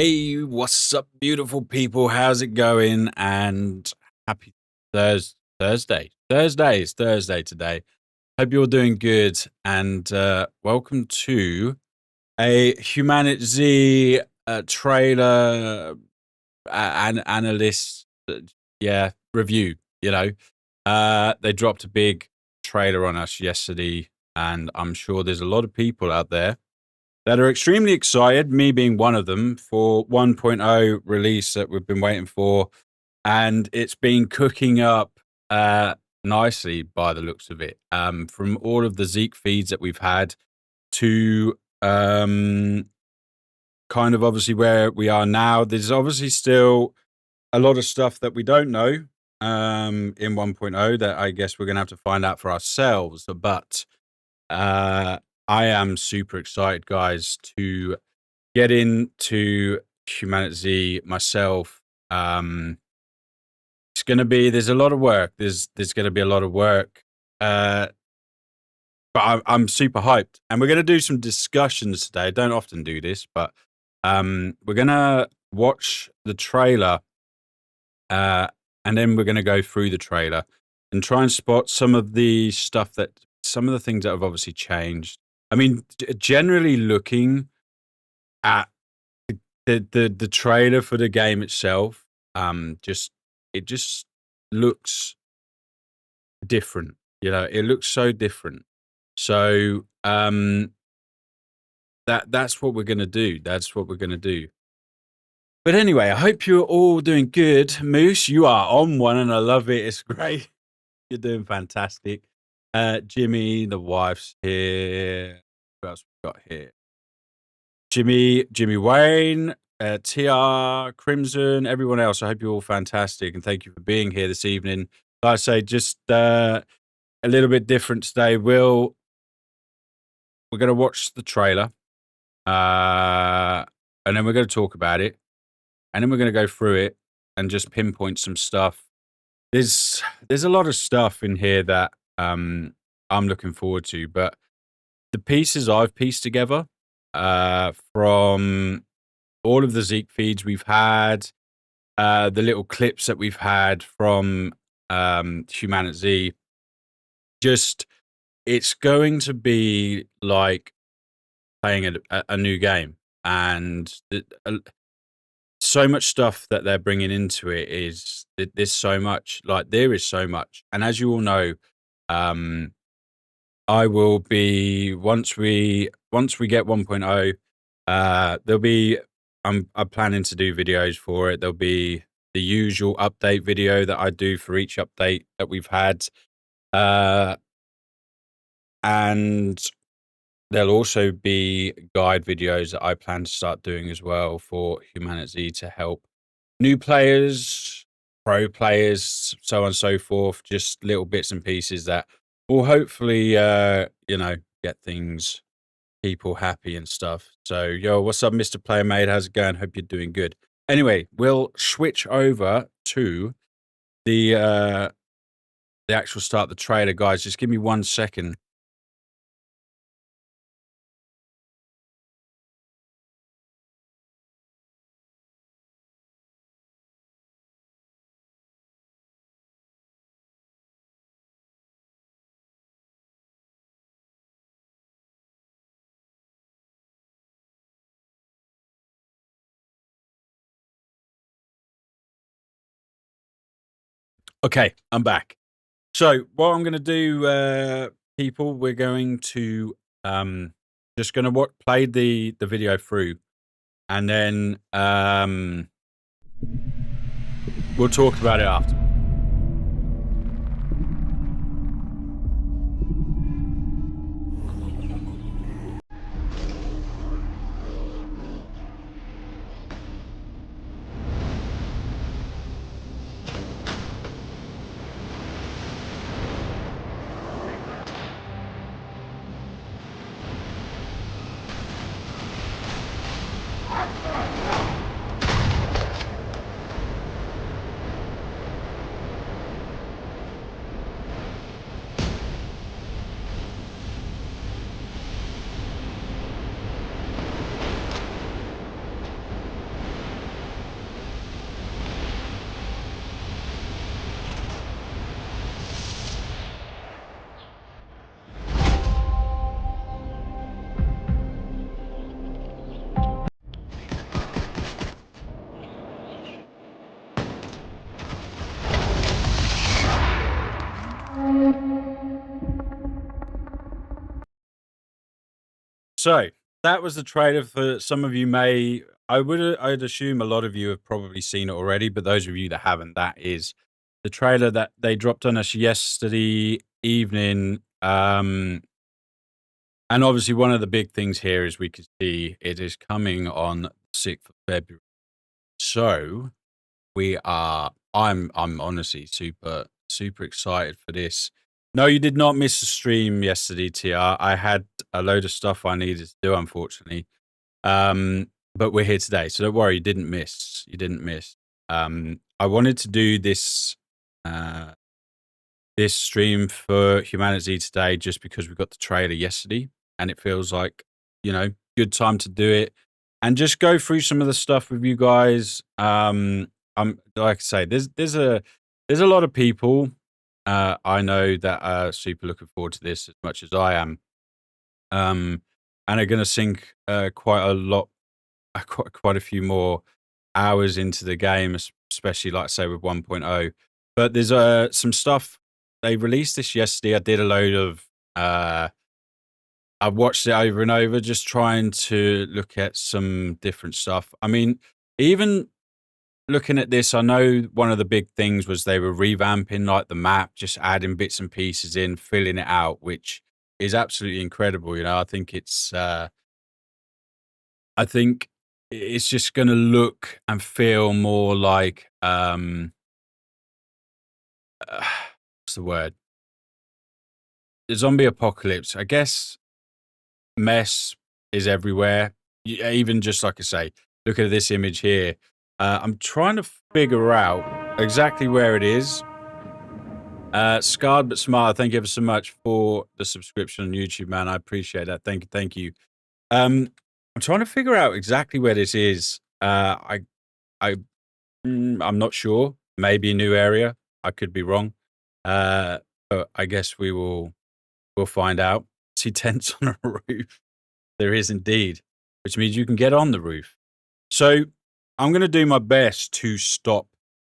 Hey, what's up, beautiful people? How's it going? And happy Thursday. It's Thursday today. Hope you're doing good. And welcome to a HumanitZ trailer analyst, review. They dropped a big trailer on us yesterday, and I'm sure there's a lot of people out there that are extremely excited, me being one of them, for 1.0 release that we've been waiting for. And it's been cooking up nicely by the looks of it. From all of the Zeke feeds that we've had to kind of obviously where we are now. There's obviously still a lot of stuff that we don't know in 1.0 that I guess we're going to have to find out for ourselves. But I am super excited, guys, to get into HumanitZ myself. It's going to be, there's a lot of work. There's going to be a lot of work. But I'm super hyped. And we're going to do some discussions today. I don't often do this, but we're going to watch the trailer and then we're going to go through the trailer and try and spot some of the stuff some of the things that have obviously changed. I mean, generally looking at the trailer for the game itself, it just looks different. It looks so different. So that's what we're gonna do. That's what we're gonna do. But anyway, I hope you're all doing good. Moose, you are on one, and I love it. It's great. You're doing fantastic. Jimmy, the wife's here. Who else we got here? Jimmy Wayne, TR, Crimson, everyone else. I hope you're all fantastic, and thank you for being here this evening. Like I say, just a little bit different today. We're going to watch the trailer, and then we're going to talk about it, and then we're going to go through it and just pinpoint some stuff. There's a lot of stuff in here that I'm looking forward to, but the pieces I've pieced together from all of the Zeke feeds we've had, the little clips that we've had from HumanitZ, it's going to be like playing a new game. And so much stuff that they're bringing into it there's so much, there is so much. And as you all know, I will be, once we get 1.0, there'll be, I'm planning to do videos for it. There'll be the usual update video that I do for each update that we've had. And there'll also be guide videos that I plan to start doing as well for HumanitZ to help new players, pro players, so on and so forth. Just little bits and pieces that will hopefully, get people happy and stuff. So, yo, what's up, Mr. Player Made? How's it going? Hope you're doing good. Anyway, we'll switch over to the actual start of the trailer, guys. Just give me 1 second. Okay, I'm back. So what I'm going to do, people, we're going to just going to play the video through, and then we'll talk about it after. So that was the trailer. For some of you I'd assume a lot of you have probably seen it already, but those of you that haven't, that is the trailer that they dropped on us yesterday evening. And obviously one of the big things here is we can see it is coming on 6th of February. So I'm honestly super excited for this. No, you did not miss the stream yesterday, TR. I had a load of stuff I needed to do, unfortunately. But we're here today, so don't worry, you didn't miss. You didn't miss. I wanted to do this this stream for HumanitZ today just because we got the trailer yesterday, and it feels like, you know, good time to do it and just go through some of the stuff with you guys. I'm like I say, there's a lot of people I know that are super looking forward to this as much as I am, and are going to sink quite a lot, quite a few more hours into the game, especially like I say with 1.0. But there's some stuff they released this yesterday. I did a load of I watched it over and over, just trying to look at some different stuff. I mean, even looking at this, I know one of the big things was they were revamping like the map, just adding bits and pieces in, filling it out, which is absolutely incredible. You know, I think it's just going to look and feel more like what's the word? The zombie apocalypse. I guess mess is everywhere. Even just like I say, look at this image here. I'm trying to figure out exactly where it is. Scarred but smart. Thank you ever so much for the subscription on YouTube, man. I appreciate that. Thank you. I'm trying to figure out exactly where this is. I'm not sure. Maybe a new area. I could be wrong. But I guess we'll find out. See tents on a roof. There is indeed, which means you can get on the roof. So I'm going to do my best to stop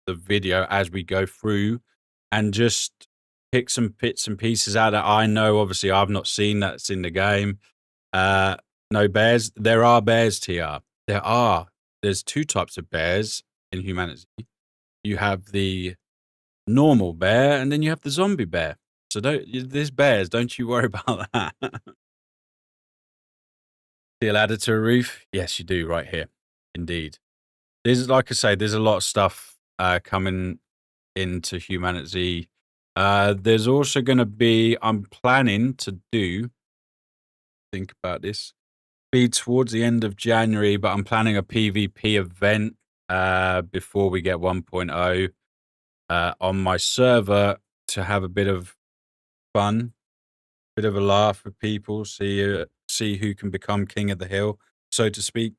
the video as we go through and just pick some bits and pieces out that I know. Obviously, I've not seen that's in the game. No bears. There are bears, TR. There's two types of bears in HumanitZ. You have the normal bear, and then you have the zombie bear. So there's bears. Don't you worry about that. Feel added to a roof? Yes, you do, right here. Indeed. There's, like I say, there's a lot of stuff coming into HumanitZ. There's also going to be, I'm planning to think about this, be towards the end of January, but I'm planning a PvP event before we get 1.0 on my server to have a bit of fun, bit of a laugh with people, see who can become king of the hill, so to speak.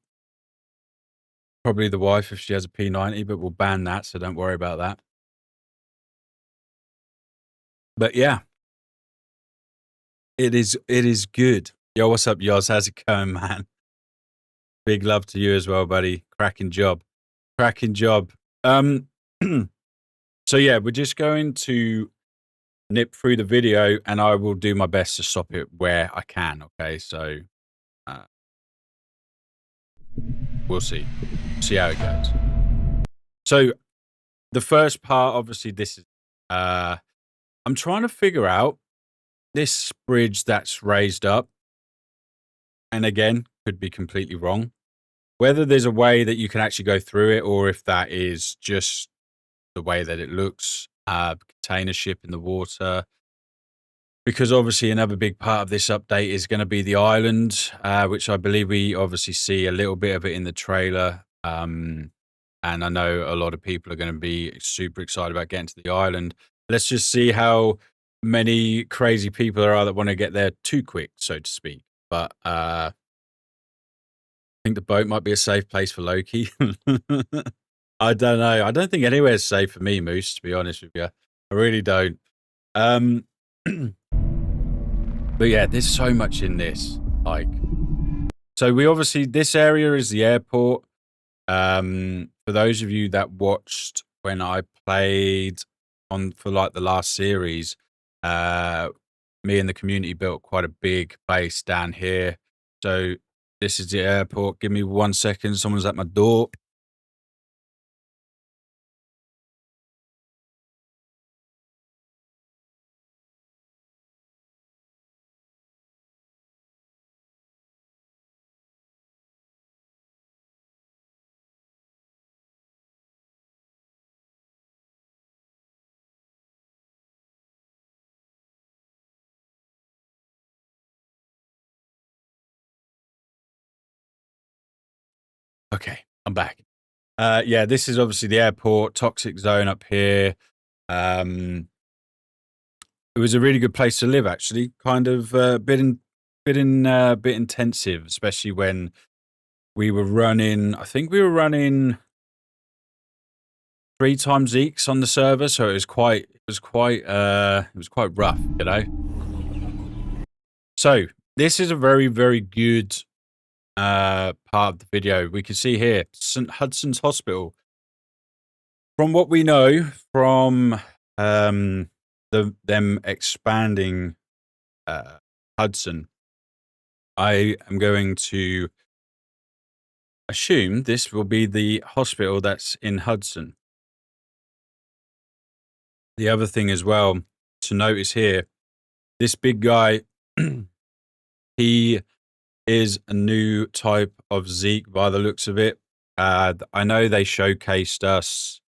Probably the wife if she has a P90, but we'll ban that, so don't worry about that. But yeah, it is good. Yo, what's up, Yoz? How's it going, man? Big love to you as well, buddy. Cracking job. So yeah, we're just going to nip through the video, and I will do my best to stop it where I can. Okay, so we'll see how it goes. So the first part, obviously, this is I'm trying to figure out this bridge that's raised up, and again, could be completely wrong, whether there's a way that you can actually go through it, or if that is just the way that it looks. Container ship in the water, because obviously another big part of this update is going to be the island, which I believe we obviously see a little bit of it in the trailer. And I know a lot of people are going to be super excited about getting to the island. Let's just see how many crazy people there are that want to get there too quick, so to speak. But I think the boat might be a safe place for Loki. I don't know. I don't think anywhere's safe for me, Moose, to be honest with you. I really don't. But yeah, there's so much in this. Like, so we obviously, this area is the airport. For those of you that watched when I played for like the last series, me and the community built quite a big base down here, So this is the airport. Give me 1 second. Someone's at my door. Okay, I'm back. Yeah, this is obviously the airport, toxic zone up here. It was a really good place to live, actually. Kind of bit intensive, especially when we were running. I think we were running 3 times Zeeks on the server, so it was quite rough, you know. So this is a very, very good part of the video. We can see here St. Hudson's Hospital. From what we know from them expanding Hudson, I am going to assume this will be the hospital that's in Hudson. The other thing as well to notice here, this big guy, he is a new type of Zeke by the looks of it. I know they showcased us.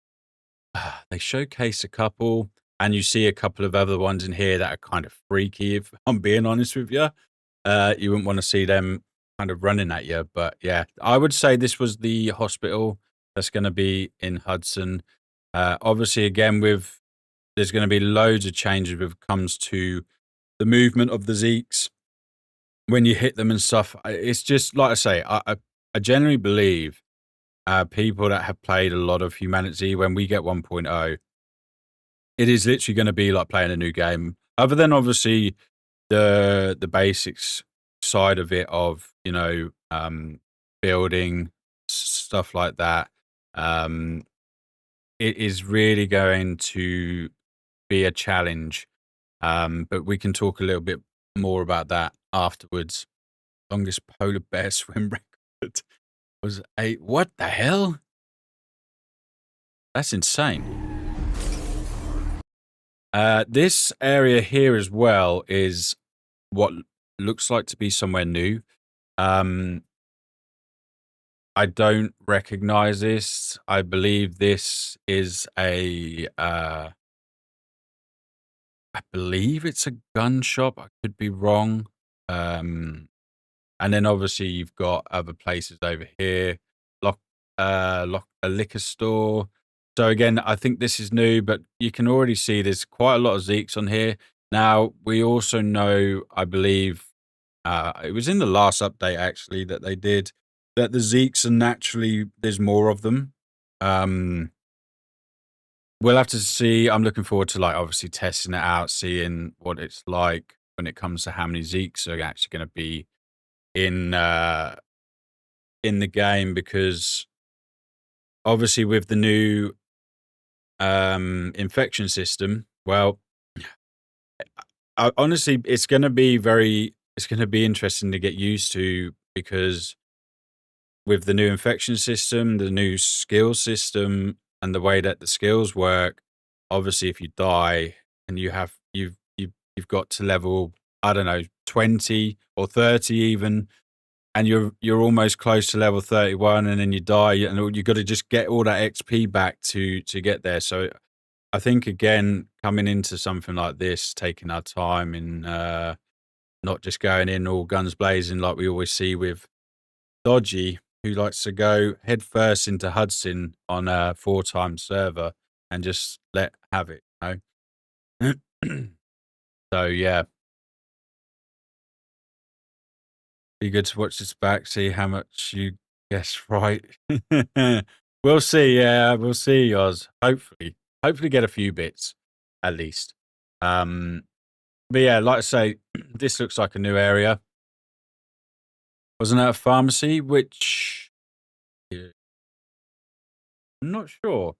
They showcased a couple, and you see a couple of other ones in here that are kind of freaky, if I'm being honest with you. You wouldn't want to see them kind of running at you. But yeah, I would say this was the hospital that's going to be in Hudson. Obviously, again, there's going to be loads of changes when it comes to the movement of the Zeeks when you hit them and stuff. It's just, like I say, I generally believe people that have played a lot of HumanitZ, when we get 1.0, it is literally going to be like playing a new game. Other than obviously the basics side of it, of building stuff like that. It is really going to be a challenge. But we can talk a little bit more about that afterwards. Longest polar bear swim record was 8. What the hell? That's insane. This area here as well is what looks like to be somewhere new. I don't recognize this. I believe this is I believe it's a gun shop. I could be wrong. And then obviously you've got other places over here, a liquor store. So again, I think this is new, but you can already see there's quite a lot of Zeeks on here. Now, we also know, I believe, it was in the last update actually that they did, that the Zeeks are naturally, there's more of them. We'll have to see. I'm looking forward to, like, obviously testing it out, seeing what it's like when it comes to how many Zeeks are actually going to be in the game, because obviously with the new infection system, well, honestly, it's going to be interesting to get used to, because with the new infection system, the new skill system, and the way that the skills work, obviously if you die and you've got to level, I don't know, 20 or 30 even, and you're almost close to level 31, and then you die, and you got to just get all that XP back to get there. So I think, again, coming into something like this, taking our time and not just going in all guns blazing like we always see with Dodgy, who likes to go head first into Hudson on a 4-time server and just have it, you know? So yeah, be good to watch this back, see how much you guess right. We'll see. Yeah, we'll see, Oz. Hopefully get a few bits at least. But yeah, like I say, this looks like a new area. Wasn't that a pharmacy? Which, yeah, I'm not sure.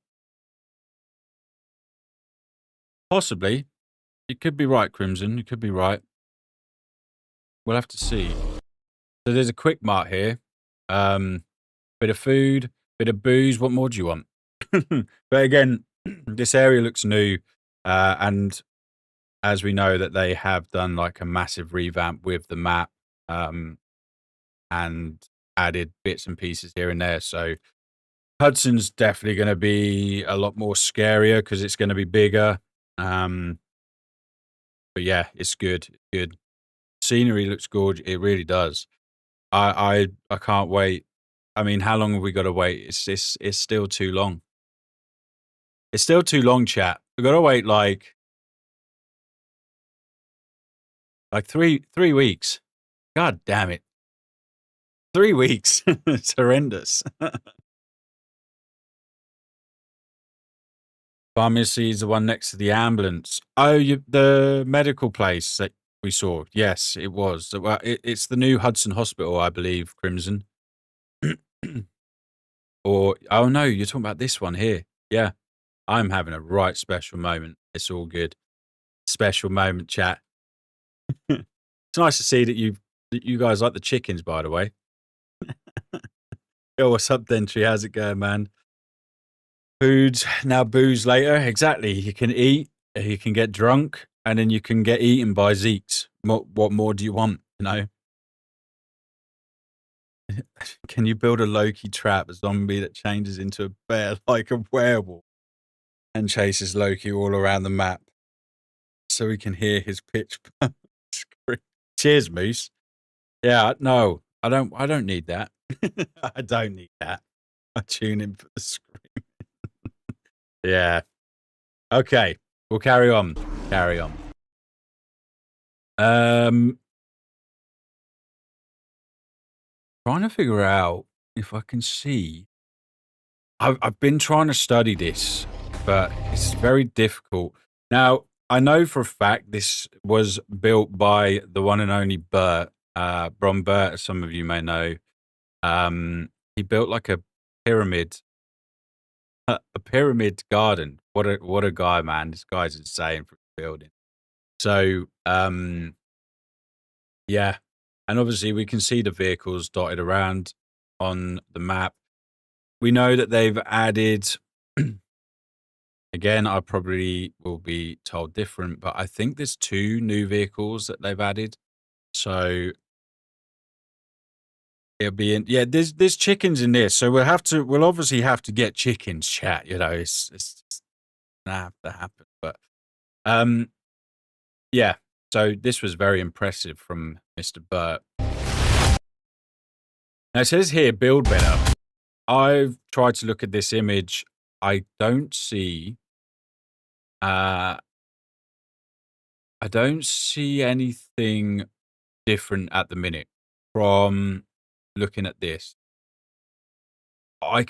Possibly. You could be right, Crimson. You could be right. We'll have to see. So there's a quick mart here. Bit of food, bit of booze. What more do you want? But again, this area looks new, and as we know that they have done like a massive revamp with the map, and added bits and pieces here and there. So Hudson's definitely going to be a lot more scarier because it's going to be bigger. But yeah, it's good. It's good. Scenery looks gorgeous. It really does. I can't wait. I mean, how long have we got to wait? It's still too long. It's still too long, chat. We've got to wait like 3 weeks. God damn it. 3 weeks. It's horrendous. Pharmacy is the one next to the ambulance. Oh, the medical place that we saw. Yes, it was. Well, it's the new Hudson Hospital, I believe, Crimson. Or, oh no, you're talking about this one here. Yeah, I'm having a right special moment. It's all good. Special moment, chat. It's nice to see that you guys like the chickens, by the way. Yo, what's up, Dentry? How's it going, man? Food, now booze later. Exactly. You can eat, you can get drunk, and then you can get eaten by Zeeks. What more do you want, you know? Can you build a Loki trap, a zombie that changes into a bear like a werewolf and chases Loki all around the map so we can hear his pitch scream? Cheers, Moose. Yeah, no, I don't need that. I don't need that. I tune in for the scream. Yeah. Okay, we'll carry on. Carry on. Trying to figure out if I can see. I've been trying to study this, but it's very difficult. Now, I know for a fact this was built by the one and only Bert, Bron Bert, as some of you may know. He built like a pyramid garden. What a guy, man. This guy's insane for building. So, yeah. And obviously we can see the vehicles dotted around on the map. We know that they've added, again, I probably will be told different, but I think there's 2 new vehicles that they've added. So it'll be in, yeah, there's chickens in this. So we'll obviously have to get chickens, chat, you know, it's gonna have to happen. But, yeah, so this was very impressive from Mr. Burt. Now it says here, build better. I've tried to look at this image. I don't see anything different at the minute from looking at this. I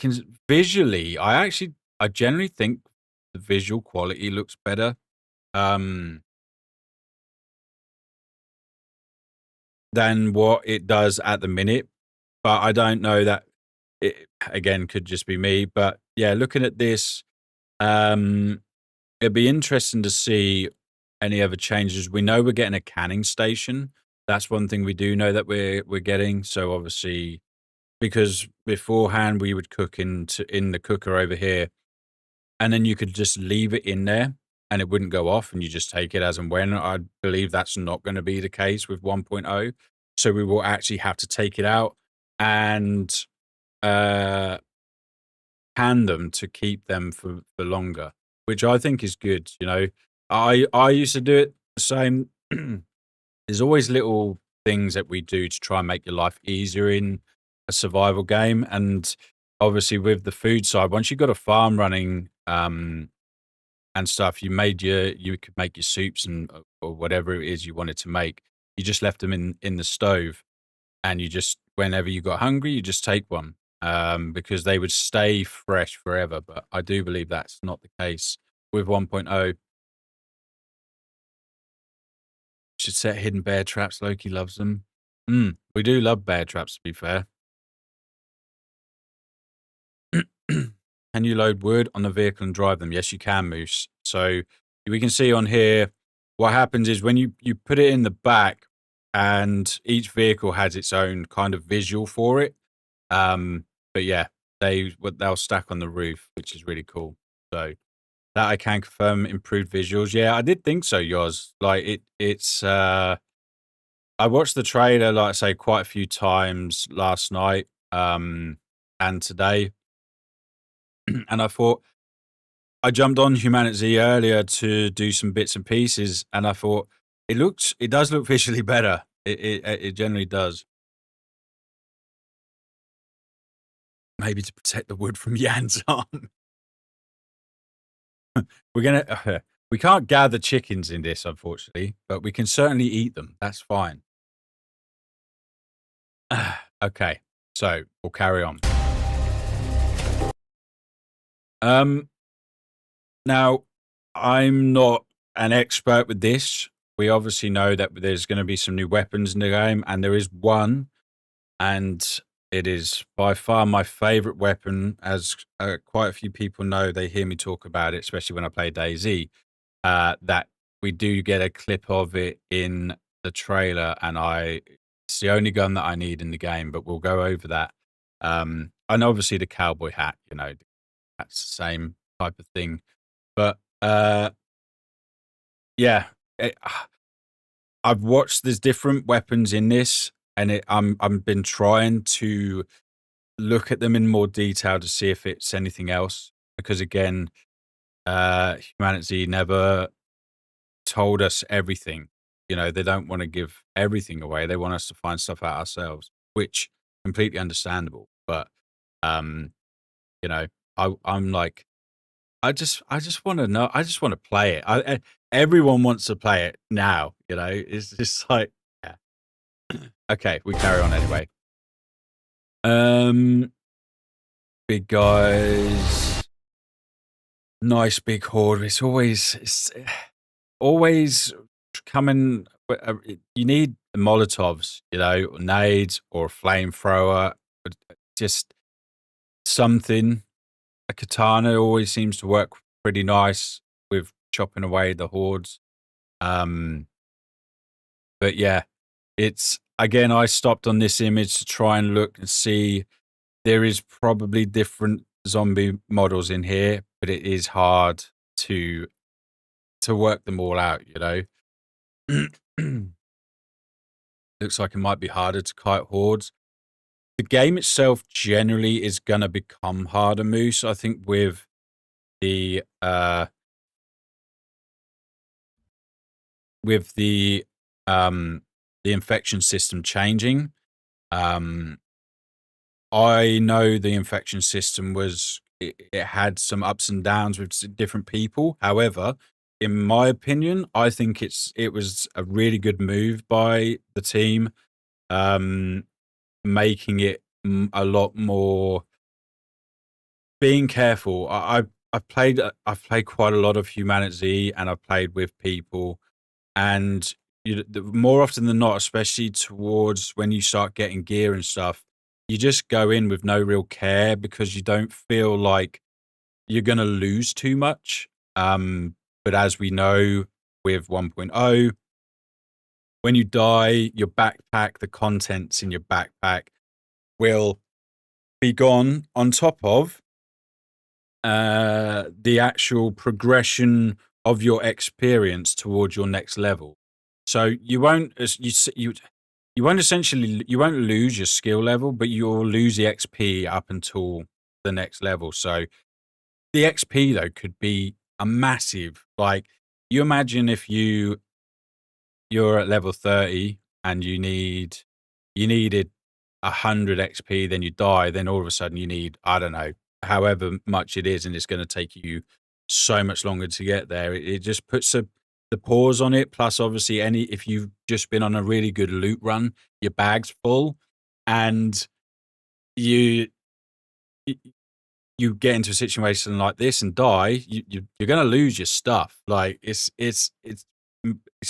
generally think the visual quality looks better than what it does at the minute. But I don't know that it, again, could just be me. But yeah, looking at this, it'd be interesting to see any other changes. We know we're getting a canning station. That's one thing we do know that we're getting. So obviously, because beforehand we would cook in the cooker over here, and then you could just leave it in there and it wouldn't go off, and you just take it as and when. I believe that's not going to be the case with 1.0. So we will actually have to take it out and can them to keep them for longer, which I think is good. You know, I used to do it the same. There's always little things that we do to try and make your life easier in a survival game. And obviously with the food side, once you've got a farm running and stuff, you could make your soups and or whatever it is you wanted to make. You just left them in the stove, and you just, whenever you got hungry, you just take one, because they would stay fresh forever. But I do believe that's not the case with 1.0. Should set hidden bear traps. Loki loves them. We do love bear traps, to be fair. Can you load wood on the vehicle and drive them? Yes, you can, Moose. So we can see on here, what happens is when you put it in the back and each vehicle has its own kind of visual for it. But yeah, they'll stack on the roof, which is really cool. So that I can confirm improved visuals. Yeah, I did think so, yours. Like it's I watched the trailer, like I say, quite a few times last night, and today, and I thought I jumped on HumanitZ earlier to do some bits and pieces, and I thought it does look visually better. It generally does. Maybe to protect the wood from Jan's arm. We're gonna we can't gather chickens in this, unfortunately, but we can certainly eat them. That's fine. Okay, so we'll carry on. Um, Now I'm not an expert with this. We obviously know that there's going to be some new weapons in the game, and there is one, and it is by far my favorite weapon. As quite a few people know, they hear me talk about it, especially when I play DayZ. That we do get a clip of it in the trailer, and it's the only gun that I need in the game. But we'll go over that. And obviously the cowboy hat, that's the same type of thing. But yeah, I've watched. There's different weapons in this, and I'm been trying to look at them in more detail to see if it's anything else. Because again, humanity never told us everything. They don't want to give everything away. They want us to find stuff out ourselves, which completely understandable. But um, you know, I'm like, I just want to know. I just want to play it. Everyone wants to play it now. It's just like, yeah. Okay, we carry on anyway. Um, Big guys, nice big horde. It's always coming. You need Molotovs, or nades or a flamethrower, just something. A katana always seems to work pretty nice with chopping away the hordes. But yeah, it's again, I stopped on this image to try and look and see. There is probably different zombie models in here, but it is hard to work them all out, Looks like it might be harder to kite hordes. The game itself generally is gonna become harder, Moose. I think with the with the infection system changing. I know the infection system it had some ups and downs with different people. However, in my opinion, I think it was a really good move by the team, making it a lot more being careful. I've played quite a lot of HumanitZ, and I've played with people, and more often than not, especially towards when you start getting gear and stuff, you just go in with no real care because you don't feel like you're going to lose too much. But as we know with 1.0, when you die, your backpack, the contents in your backpack will be gone, on top of the actual progression of your experience towards your next level. So you won't essentially you won't lose your skill level, but you'll lose the XP up until the next level. So the XP though could be a massive, like, you imagine if you're at level 30 and you needed 100 XP, then you die, then all of a sudden you need, I don't know, however much it is, and it's going to take you so much longer to get there. It just puts the pause on it. Plus, obviously, if you've just been on a really good loot run, your bag's full, and you you get into a situation like this and die, you're going to lose your stuff. Like it's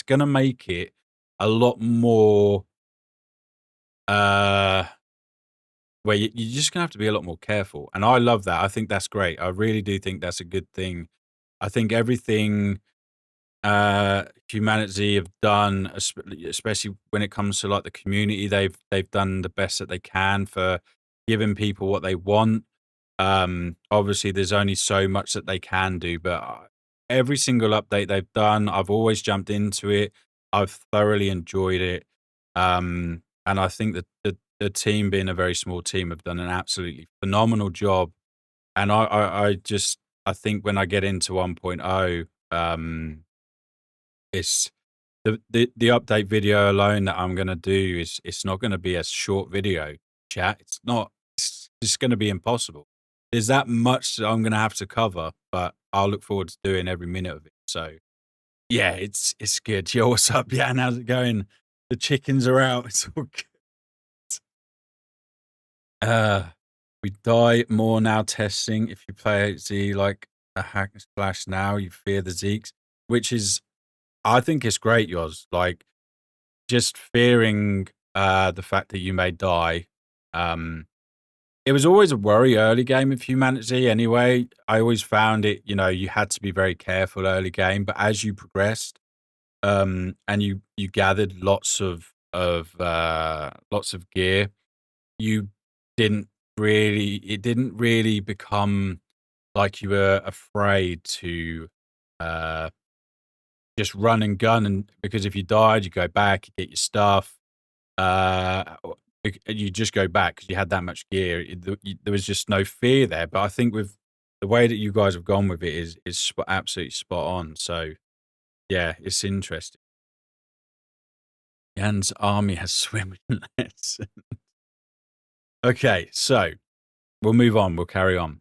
going to make it a lot more where you're just gonna have to be a lot more careful. And I love that. I think that's great. I really do think that's a good thing. I think everything HumanitZ have done, especially when it comes to like the community, they've done the best that they can for giving people what they want. Obviously, there's only so much that they can do, but every single update they've done, I've always jumped into it. I've thoroughly enjoyed it, and I think that the team, being a very small team, have done an absolutely phenomenal job. And I think when I get into 1.0, it's the update video alone that I'm gonna do is it's not gonna be a short video, chat. It's not. It's just gonna be impossible. There's that much that I'm gonna have to cover, but I'll look forward to doing every minute of it. So yeah, it's good. Yo, what's up? Yeah, and how's it going? The chickens are out. It's all good. We die more now testing. If you play Z like a hack and slash now, you fear the Zeeks, which is, I think it's great, yours. Like, just fearing the fact that you may die. It was always a worry early game of HumanitZ anyway. I always found it, you had to be very careful early game, but as you progressed, and you gathered lots of gear, you didn't it didn't really become like you were afraid to just run and gun, and because if you died, you go back, you get your stuff, you just go back because you had that much gear. There was just no fear there. But I think with the way that you guys have gone with it is absolutely spot on. So yeah, it's interesting. Jan's army has swimming lessons. Okay, so we'll move on. We'll carry on.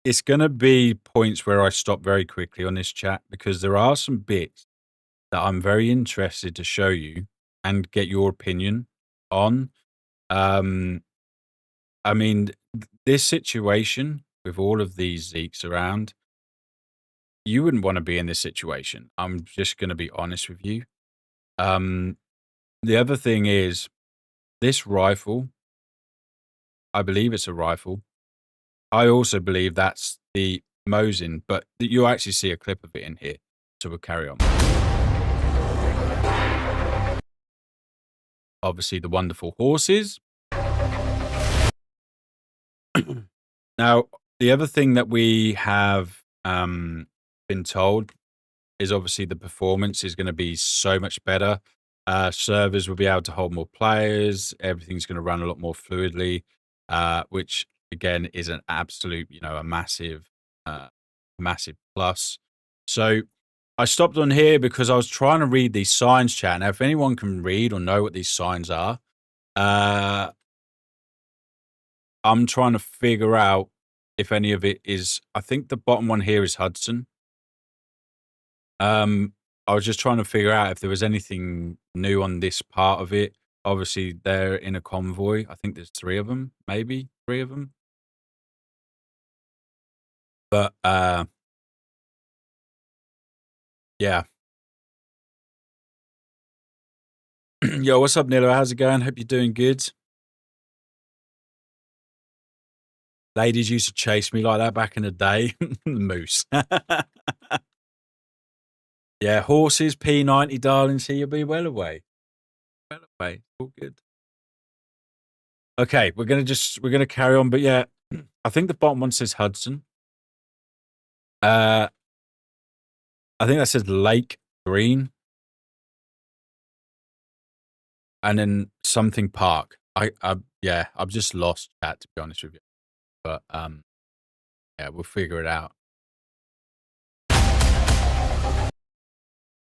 It's going to be points where I stop very quickly on this chat because there are some bits that I'm very interested to show you and get your opinion on. I mean, this situation with all of these Zeeks around, you wouldn't want to be in this situation. I'm just going to be honest with you. The other thing is this rifle, I believe it's a rifle. I also believe that's the Mosin, but you actually see a clip of it in here. So we'll carry on. Obviously, the wonderful horses. Now, the other thing that we have been told is obviously the performance is going to be so much better. Servers will be able to hold more players. Everything's going to run a lot more fluidly, which again is an absolute, a massive, massive plus. So I stopped on here because I was trying to read these signs, chat. Now, if anyone can read or know what these signs are, I'm trying to figure out if any of it is. I think the bottom one here is Hudson. I was just trying to figure out if there was anything new on this part of it. Obviously, they're in a convoy. I think there's 3 of them, maybe 3 of them. But yeah. Yo, what's up, Nilo? How's it going? Hope you're doing good. Ladies used to chase me like that back in the day. Moose. Yeah, horses, P90, darling. See, you'll be well away. Well away. All good. Okay, we're gonna carry on, but yeah, I think the bottom one says Hudson. I think that says Lake Green, and then something Park. Yeah, I've just lost that, to be honest with you. But yeah, we'll figure it out.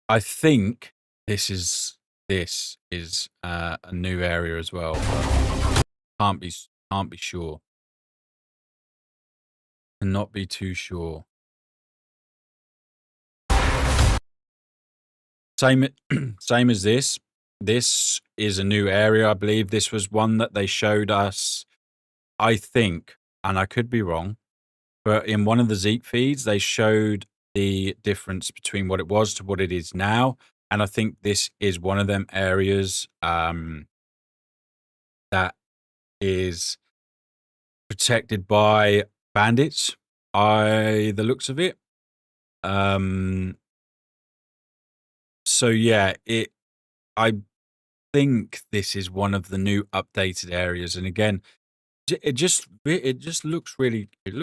I think this is a new area as well. Can't be sure. Cannot be too sure. Same as this. This is a new area. I believe this was one that they showed us, I think, and I could be wrong, but in one of the Zeke feeds, they showed the difference between what it was to what it is now. And I think this is one of them areas that is protected by bandits. the looks of it. So yeah, I think this is one of the new updated areas, and again, it just looks really good. It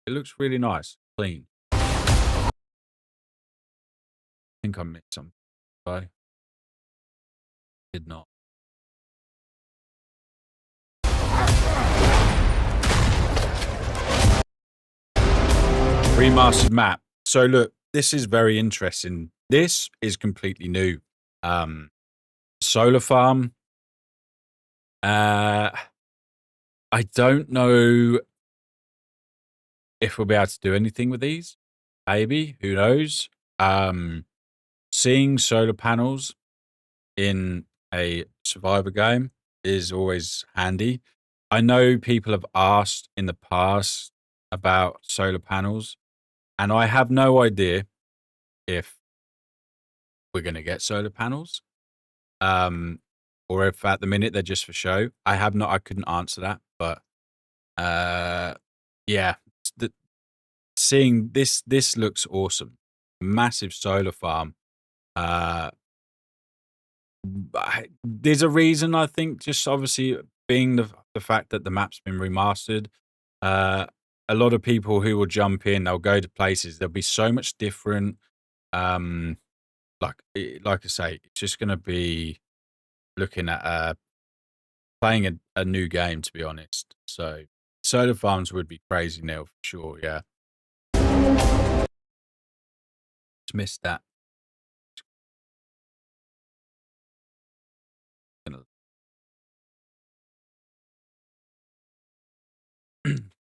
looks really nice, clean. I think I missed something. I did not. Remastered map. So look, this is very interesting. This is completely new. Solar farm. I don't know if we'll be able to do anything with these. Maybe, who knows? Seeing solar panels in a survivor game is always handy. I know people have asked in the past about solar panels, and I have no idea if we're going to get solar panels, or if at the minute they're just for show. I couldn't answer that, but yeah, seeing this looks awesome. Massive solar farm. There's a reason, I think, just obviously being the fact that the map's been remastered. A lot of people who will jump in, they'll go to places. There'll be so much different. Like I say, it's just going to be looking at playing a new game, to be honest. So solar farms would be crazy, Neil, for sure. Yeah, just missed that.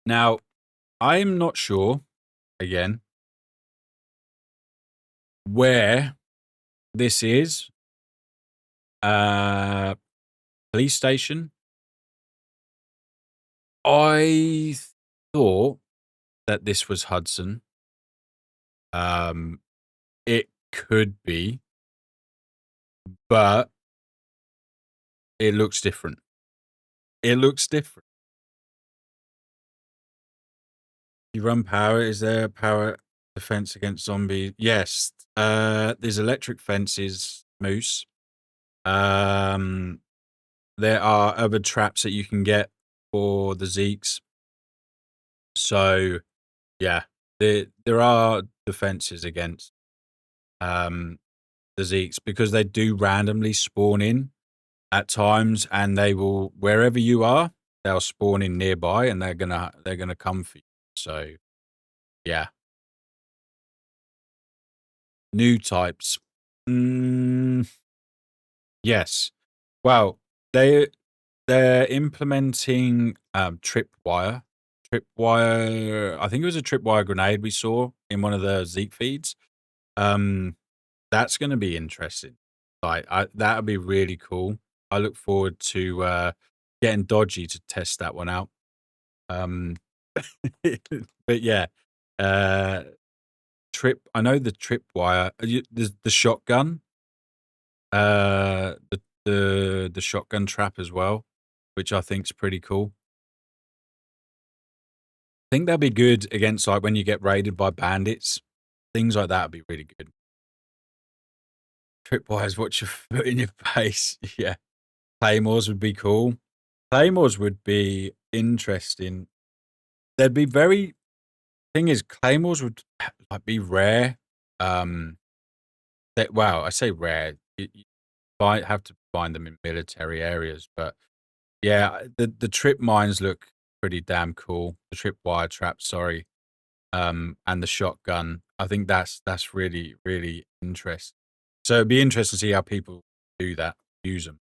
Now, I'm not sure, again, where this is. Police station. I thought that this was Hudson. It could be, but it looks different. It looks different. You run power. Is there power defense against zombies? Yes. There's electric fences, Moose. There are other traps that you can get for the Zeeks. So, yeah, there are defenses against the Zeeks because they do randomly spawn in at times, and they will, wherever you are, they'll spawn in nearby, and they're gonna come for you. So, yeah. New types. Yes. Well, they're implementing tripwire. Tripwire. I think it was a tripwire grenade we saw in one of the Zeke feeds. That's going to be interesting. Like that would be really cool. I look forward to getting Dodgy to test that one out. But yeah, I know the tripwire. The shotgun. The shotgun trap as well, which I think's pretty cool. I think that'd be good against like when you get raided by bandits. Things like that would be really good. Tripwires, watch your foot in your face. Yeah. Claymores would be cool. Claymores would be interesting. They'd be very. Thing is, claymores would like be rare. Wow, I say rare. You might have to find them in military areas, but yeah, the trip mines look pretty damn cool. The tripwire trap, sorry, and the shotgun. I think that's really interesting. So it'd be interesting to see how people do that, use them.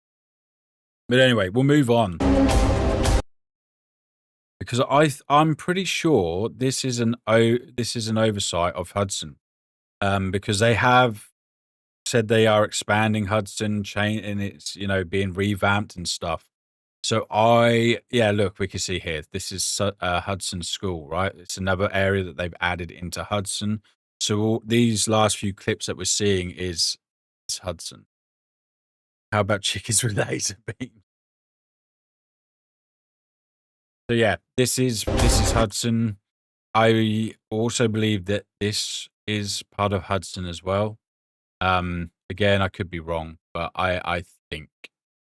But anyway, we'll move on because I'm pretty sure this is an oversight of Hudson, because they have said they are expanding Hudson chain and it's being revamped and stuff. So look, we can see here. This is Hudson School, right? It's another area that they've added into Hudson. So all these last few clips that we're seeing is Hudson. How about chickens with laser beam? So yeah, this is Hudson. I also believe that this is part of Hudson as well. Again, I could be wrong, but I think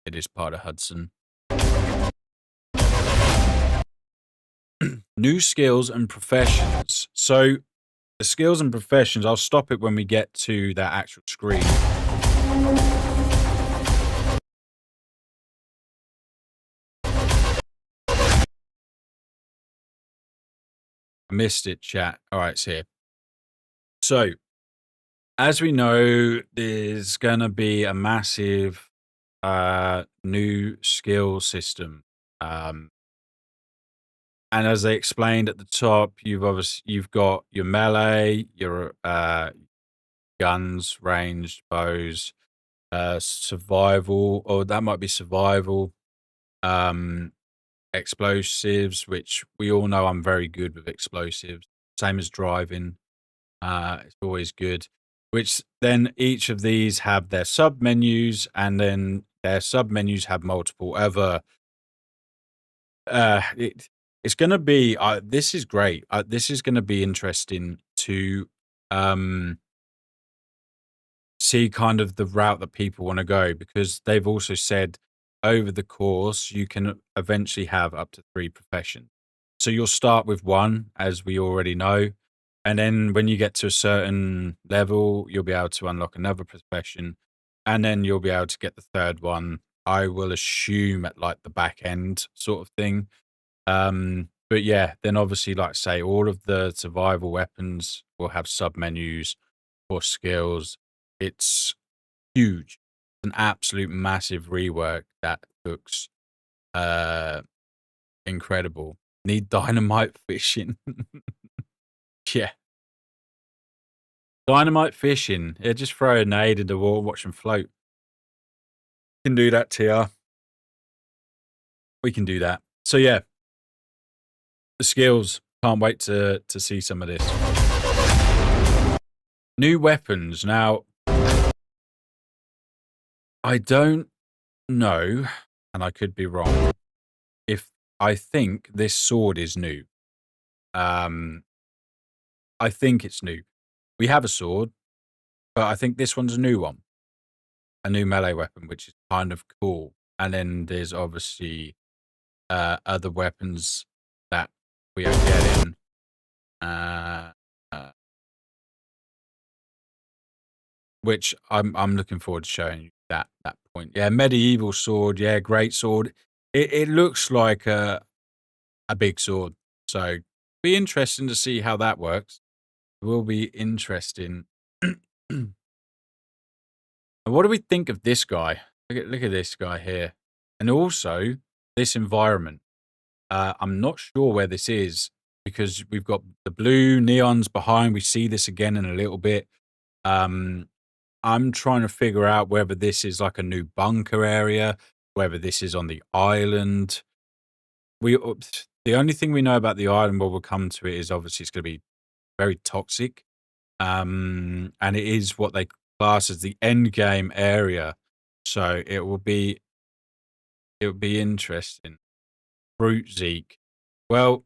it is part of Hudson. New skills and professions. So the skills and professions, I'll stop it when we get to that actual screen. I missed it, chat. All right, it's here. So, as we know, there's going to be a massive new skill system. And as they explained at the top, you've got your melee, your guns, ranged, bows, survival, or that might be survival, explosives, which we all know I'm very good with explosives. Same as driving. It's always good. Which then each of these have their sub menus, and then their sub menus have multiple other. It's going to be. This is great. This is going to be interesting to see kind of the route that people want to go, because they've also said over the course you can eventually have up to 3 professions. So you'll start with one, as we already know, and then when you get to a certain level, you'll be able to unlock another profession, and then you'll be able to get the third one. I will assume at like the back end sort of thing. But yeah, then obviously, like I say, all of the survival weapons will have sub menus for skills. It's huge. An absolute massive rework that looks incredible. Need dynamite fishing. Yeah. Dynamite fishing. Yeah, just throw a nade in the water, watch them float. Can do that, TR. We can do that. So yeah, the skills. Can't wait to see some of this. New weapons. Now, I don't know, and I could be wrong, if I think this sword is new. I think it's new. We have a sword, but I think this one's a new one. A new melee weapon, which is kind of cool. And then there's obviously other weapons that we are getting. Which I'm looking forward to showing you that point. Yeah, medieval sword. Yeah, great sword. It looks like a big sword. So be interesting to see how that works. It will be interesting. And what do we think of this guy? Look at this guy here. And also this environment. I'm not sure where this is, because we've got the blue neons behind. We see this again in a little bit. I'm trying to figure out whether this is like a new bunker area, whether this is on the island. The only thing we know about the island, where we'll come to it, is obviously it's going to be very toxic. And it is what they class as the end game area. So it will be interesting. Brute Zeke. Well,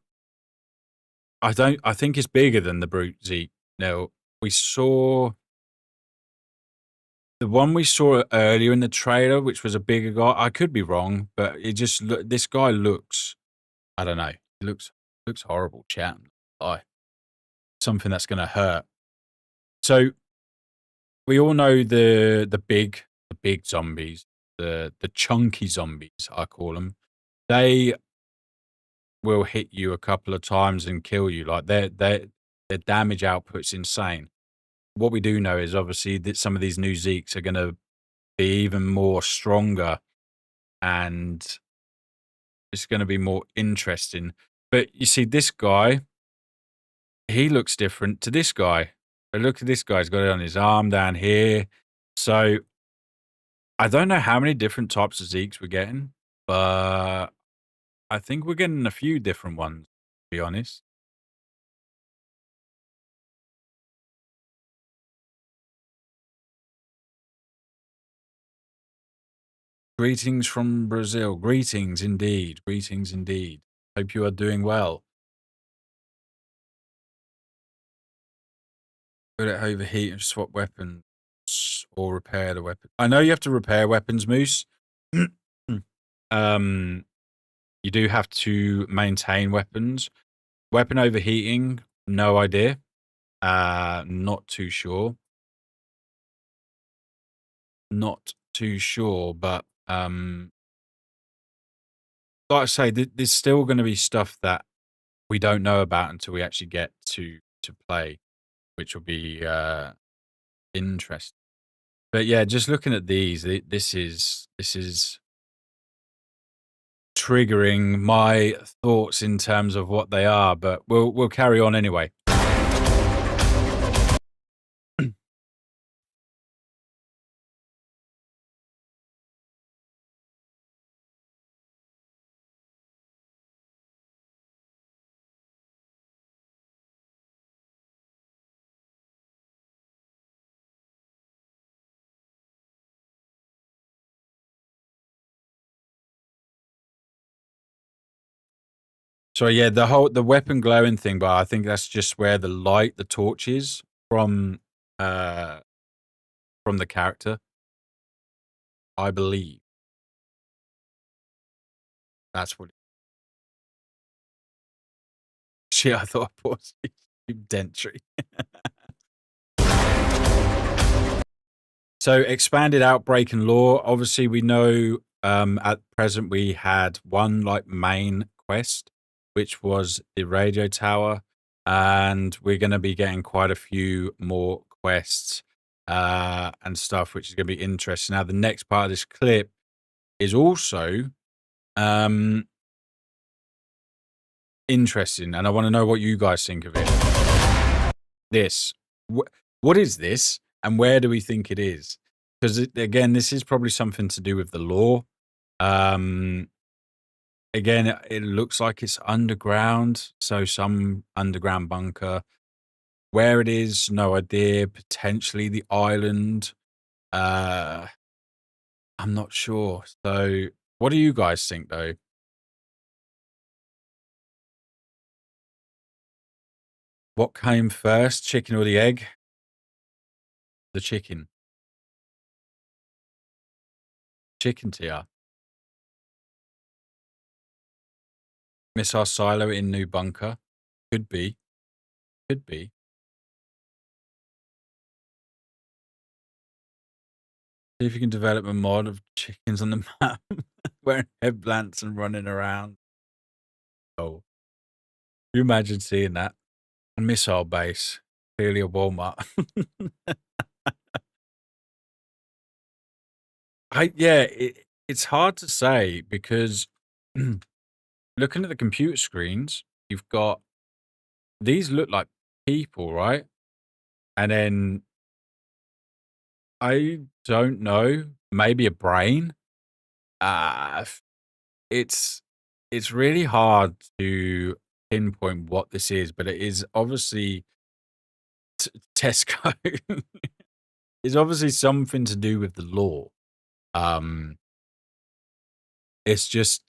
I think it's bigger than the Brute Zeke. Now, we saw the one we saw earlier in the trailer, which was a bigger guy. I could be wrong, but it just this guy looks, I don't know. It looks horrible, chat. Something that's going to hurt. So we all know the big zombies, the chunky zombies, I call them. They will hit you a couple of times and kill you. Like their damage output's insane. What we do know is obviously that some of these new Zeeks are going to be even more stronger, and it's going to be more interesting. But you see, this guy, he looks different to this guy. But look at this guy; he's got it on his arm down here. So I don't know how many different types of Zeeks we're getting, but I think we're getting a few different ones, to be honest. Greetings from Brazil. Greetings indeed. Greetings indeed. Hope you are doing well. Will it overheat and swap weapons or repair the weapon? I know you have to repair weapons, Moose. You do have to maintain weapons. Weapon overheating, no idea. Not too sure. Not too sure, but like I say, there's still going to be stuff that we don't know about until we actually get to play, which will be interesting. But yeah, just looking at these, this is triggering my thoughts in terms of what they are. But we'll carry on anyway. So yeah, the weapon glowing thing, but I think that's just where the torch is from the character, I believe. That's what. Shit, I thought I paused dentry. So expanded outbreak and lore. Obviously, we know at present we had one like main quest, which was the radio tower, and we're going to be getting quite a few more quests and stuff, which is going to be interesting. Now, the next part of this clip is also interesting, and I want to know what you guys think of it. This, what is this, and where do we think it is? Because again, this is probably something to do with the lore. Again, it looks like it's underground, so some underground bunker. Where it is, no idea. Potentially the island. I'm not sure. So, what do you guys think, though? What came first, chicken or the egg? The chicken. Chicken tier. Missile silo in new bunker. Could be. Could be. See if you can develop a mod of chickens on the map wearing headlamps and running around. Oh. Can you imagine seeing that? A missile base. Clearly a Walmart. It's hard to say because looking at the computer screens, you've got these look like people, right? And then I don't know, maybe a brain. It's really hard to pinpoint what this is, but it is obviously Tesco. It's obviously something to do with the law. It's just,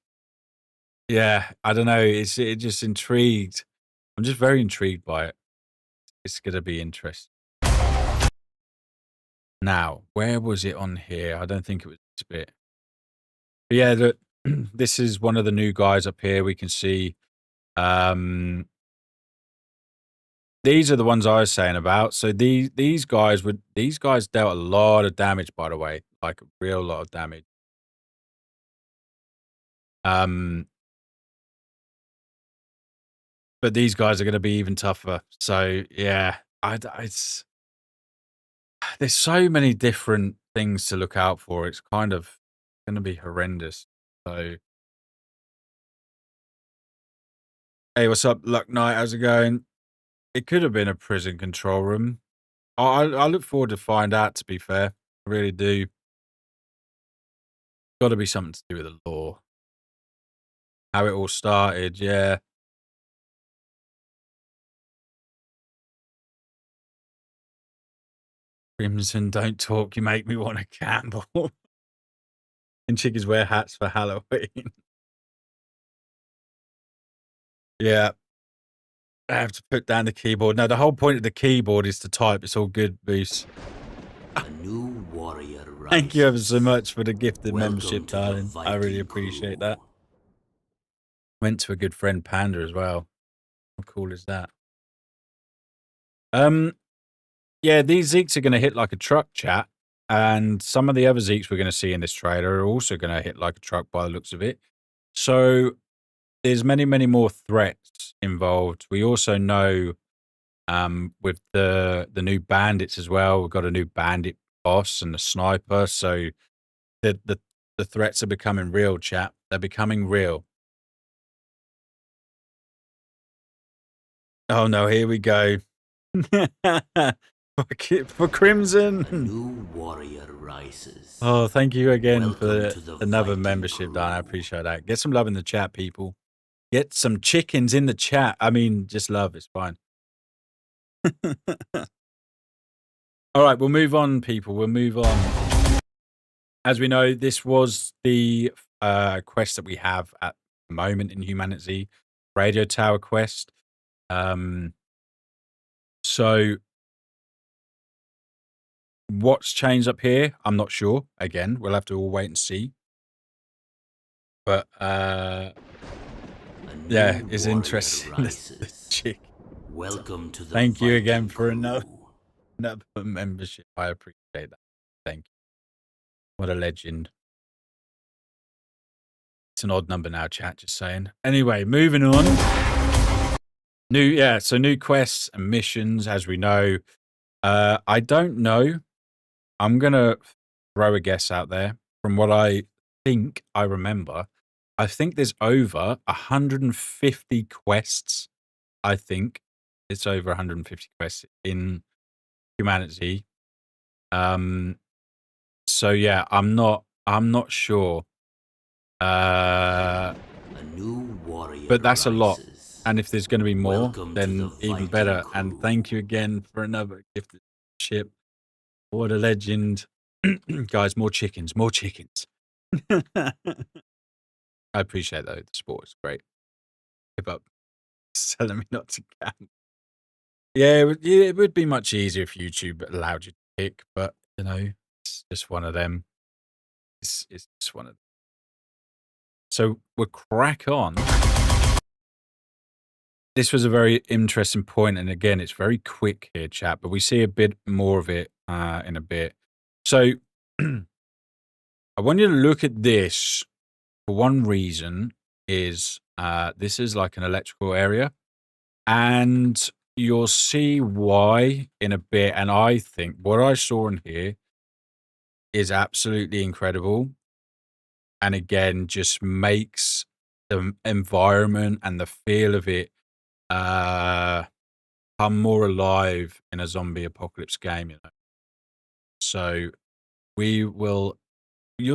yeah, I don't know. It just intrigued. I'm just very intrigued by it. It's gonna be interesting. Now, where was it on here? I don't think it was this bit. But yeah, this is one of the new guys up here. We can see. These are the ones I was saying about. So these guys dealt a lot of damage, by the way, like a real lot of damage. But these guys are going to be even tougher. So yeah, it's there's so many different things to look out for. It's kind of going to be horrendous. So hey, what's up, Luck Knight? How's it going? It could have been a prison control room. I look forward to find out. To be fair, I really do. Got to be something to do with the law. How it all started, yeah. Crimson, don't talk. You make me want to gamble. And chickens wear hats for Halloween. Yeah. I have to put down the keyboard. No, the whole point of the keyboard is to type. It's all good, Boost. A new warrior rises. Thank you ever so much for the gifted Welcome membership, to the darling. I really Viking appreciate Crew. that. Went to a good friend, Panda, as well. How cool is that? Yeah, these Zeeks are going to hit like a truck, chat. And some of the other Zeeks we're going to see in this trailer are also going to hit like a truck by the looks of it. So there's many, many more threats involved. We also know with the new bandits as well, we've got a new bandit boss and a sniper. So the threats are becoming real, chat. They're becoming real. Oh no, here we go. For Crimson. A new warrior rises. Oh, thank you again Welcome for to the another Viking membership, Don. I Crew. appreciate that. Get some love in the chat, people. Get some chickens in the chat. I mean, just love. It's fine. All right, we'll move on, people. We'll move on. As we know, this was the quest that we have at the moment in HumanitZ, Radio Tower quest. So what's changed up here? I'm not sure. Again, we'll have to all wait and see. But yeah, it's interesting. The chick. Welcome to the Thank you Viking again for Crew. another membership. I appreciate that. Thank you. What a legend. It's an odd number now, chat, just saying. Anyway, moving on. So new quests and missions, as we know. I don't know. I'm gonna throw a guess out there. From what I think I remember, I think there's over 150 quests. I think it's over 150 quests in HumanitZ. So yeah, I'm not sure. A new warrior But that's rises. a lot. And if there's going to be more, Welcome then even better. And thank you again for another gifted ship. What a legend. Guys, more chickens, more chickens. I appreciate that. The sport is great. Keep up. It's telling me not to camp. Yeah, it would be much easier if YouTube allowed you to pick, but you know, it's just one of them. It's just one of them. So we'll crack on. This was a very interesting point, and again, it's very quick here, chat, but we see a bit more of it in a bit. So I want you to look at this for one reason is this is like an electrical area, and you'll see why in a bit. And I think what I saw in here is absolutely incredible. And again, just makes the environment and the feel of it come more alive in a zombie apocalypse game, you know. So you'll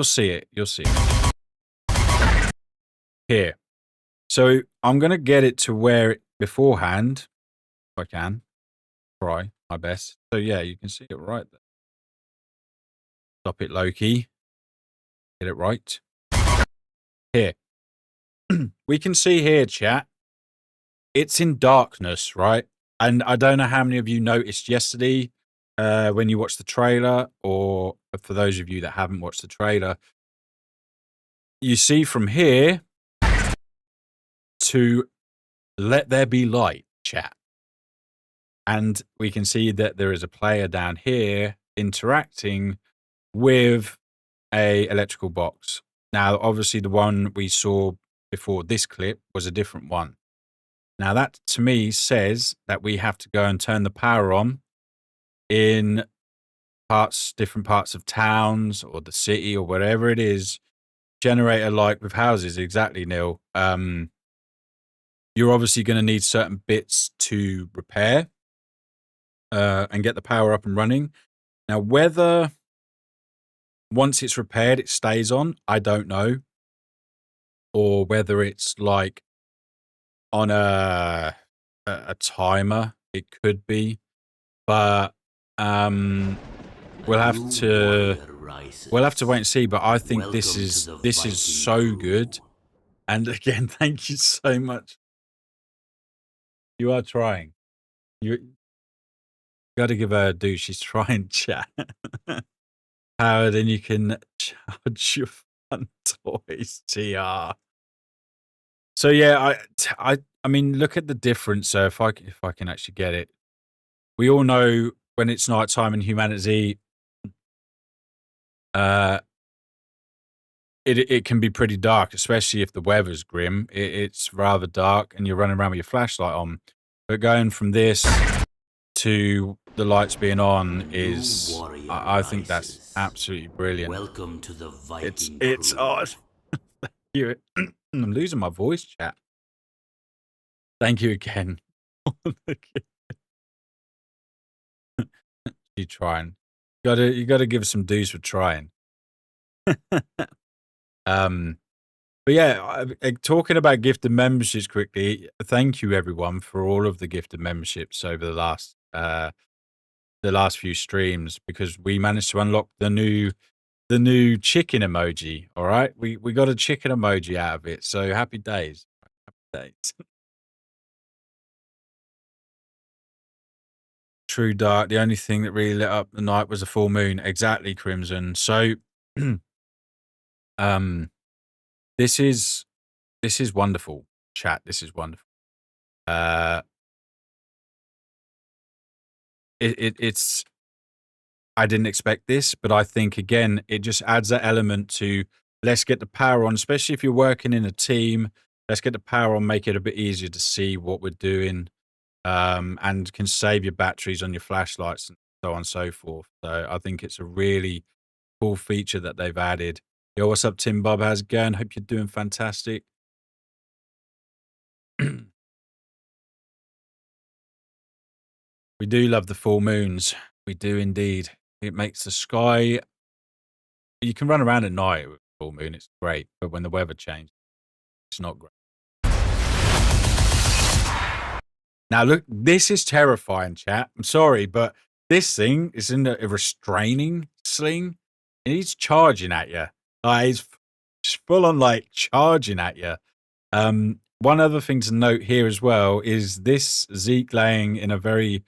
see it. You'll see it here. So I'm going to get it to where it beforehand, if I can, try my best. So yeah, you can see it right there. Stop it, Loki. Get it right. Here. We can see here, chat. It's in darkness, right? And I don't know how many of you noticed yesterday when you watched the trailer, or for those of you that haven't watched the trailer, you see from here to let there be light, chat. And we can see that there is a player down here interacting with a electrical box. Now, obviously, the one we saw before this clip was a different one. Now, that to me says that we have to go and turn the power on in different parts of towns or the city or wherever it is. Generator like with houses, exactly, Neil. You're obviously going to need certain bits to repair and get the power up and running. Now, whether once it's repaired, it stays on, I don't know. Or whether it's like on a timer, it could be. But we'll have to wait and see. But I think this is so good. And again, thank you so much. You are trying. You got to give her a do. She's trying, chat. Howard, and you can charge your fun toys, TR. So yeah, I mean, look at the difference. So if I can actually get it, we all know when it's nighttime in HumanitZ, it can be pretty dark, especially if the weather's grim. It's rather dark, and you're running around with your flashlight on. But going from this to the lights being on is, I think that's absolutely brilliant. Welcome to the Viking It's Crew. odd. I'm losing my voice, chat. Thank you again. You trying? You gotta give some dues for trying. But yeah, talking about gifted memberships quickly. Thank you everyone for all of the gifted memberships over the last few streams, because we managed to unlock the new chicken emoji. All right, we got a chicken emoji out of it. So happy days. Happy days. True dark. The only thing that really lit up the night was a full moon. Exactly, Crimson. So, this is wonderful, chat. This is wonderful. It's. I didn't expect this, but I think again, it just adds that element to let's get the power on, especially if you're working in a team. Let's get the power on, make it a bit easier to see what we're doing, and can save your batteries on your flashlights and so on and so forth. So I think it's a really cool feature that they've added. Yo, what's up, Tim Bob? How's it going? Hope you're doing fantastic. We do love the full moons. We do indeed. It makes the sky. You can run around at night with full moon. It's great, but when the weather changes, it's not great. Now look, this is terrifying, chat. I'm sorry, but this thing is in a restraining sling, and he's charging at you. He's just full on like charging at you. One other thing to note here as well is this Zeke laying in a very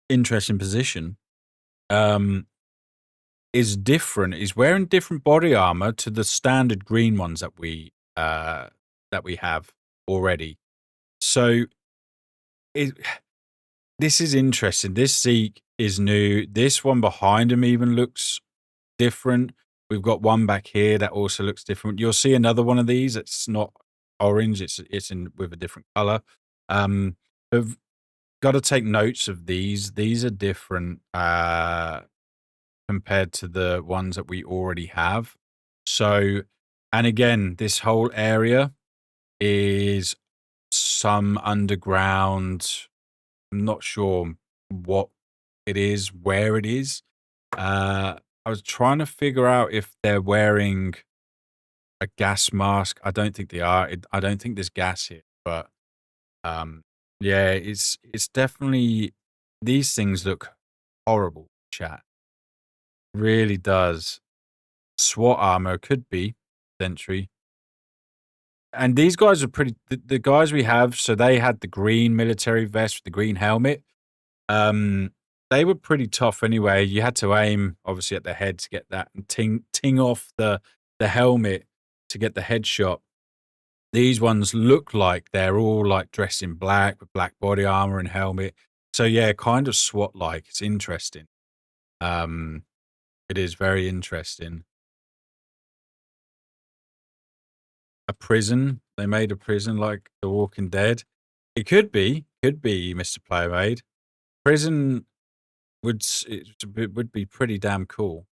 interesting position. Is different. He's wearing different body armor to the standard green ones that we have already. So this is interesting. This Zeke is new. This one behind him even looks different. We've got one back here that also looks different. You'll see another one of these. It's not orange. It's in with a different color. I've got to take notes of these. These are different compared to the ones that we already have. So, and again, this whole area is some underground. I'm not sure what it is, where it is. I was trying to figure out if they're wearing a gas mask. I don't think they are. I don't think there's gas here, but yeah, it's definitely, these things look horrible, chat. Really does. SWAT armor could be Sentry. And these guys are pretty, the guys we have, so they had the green military vest with the green helmet. They were pretty tough anyway. You had to aim obviously at the head to get that and ting off the helmet to get the headshot. These ones look like they're all like dressed in black with black body armor and helmet. So yeah, kind of SWAT like. It's interesting. It is very interesting. A prison. They made a prison like The Walking Dead. It could be Mr. Player Made. Prison would be pretty damn cool.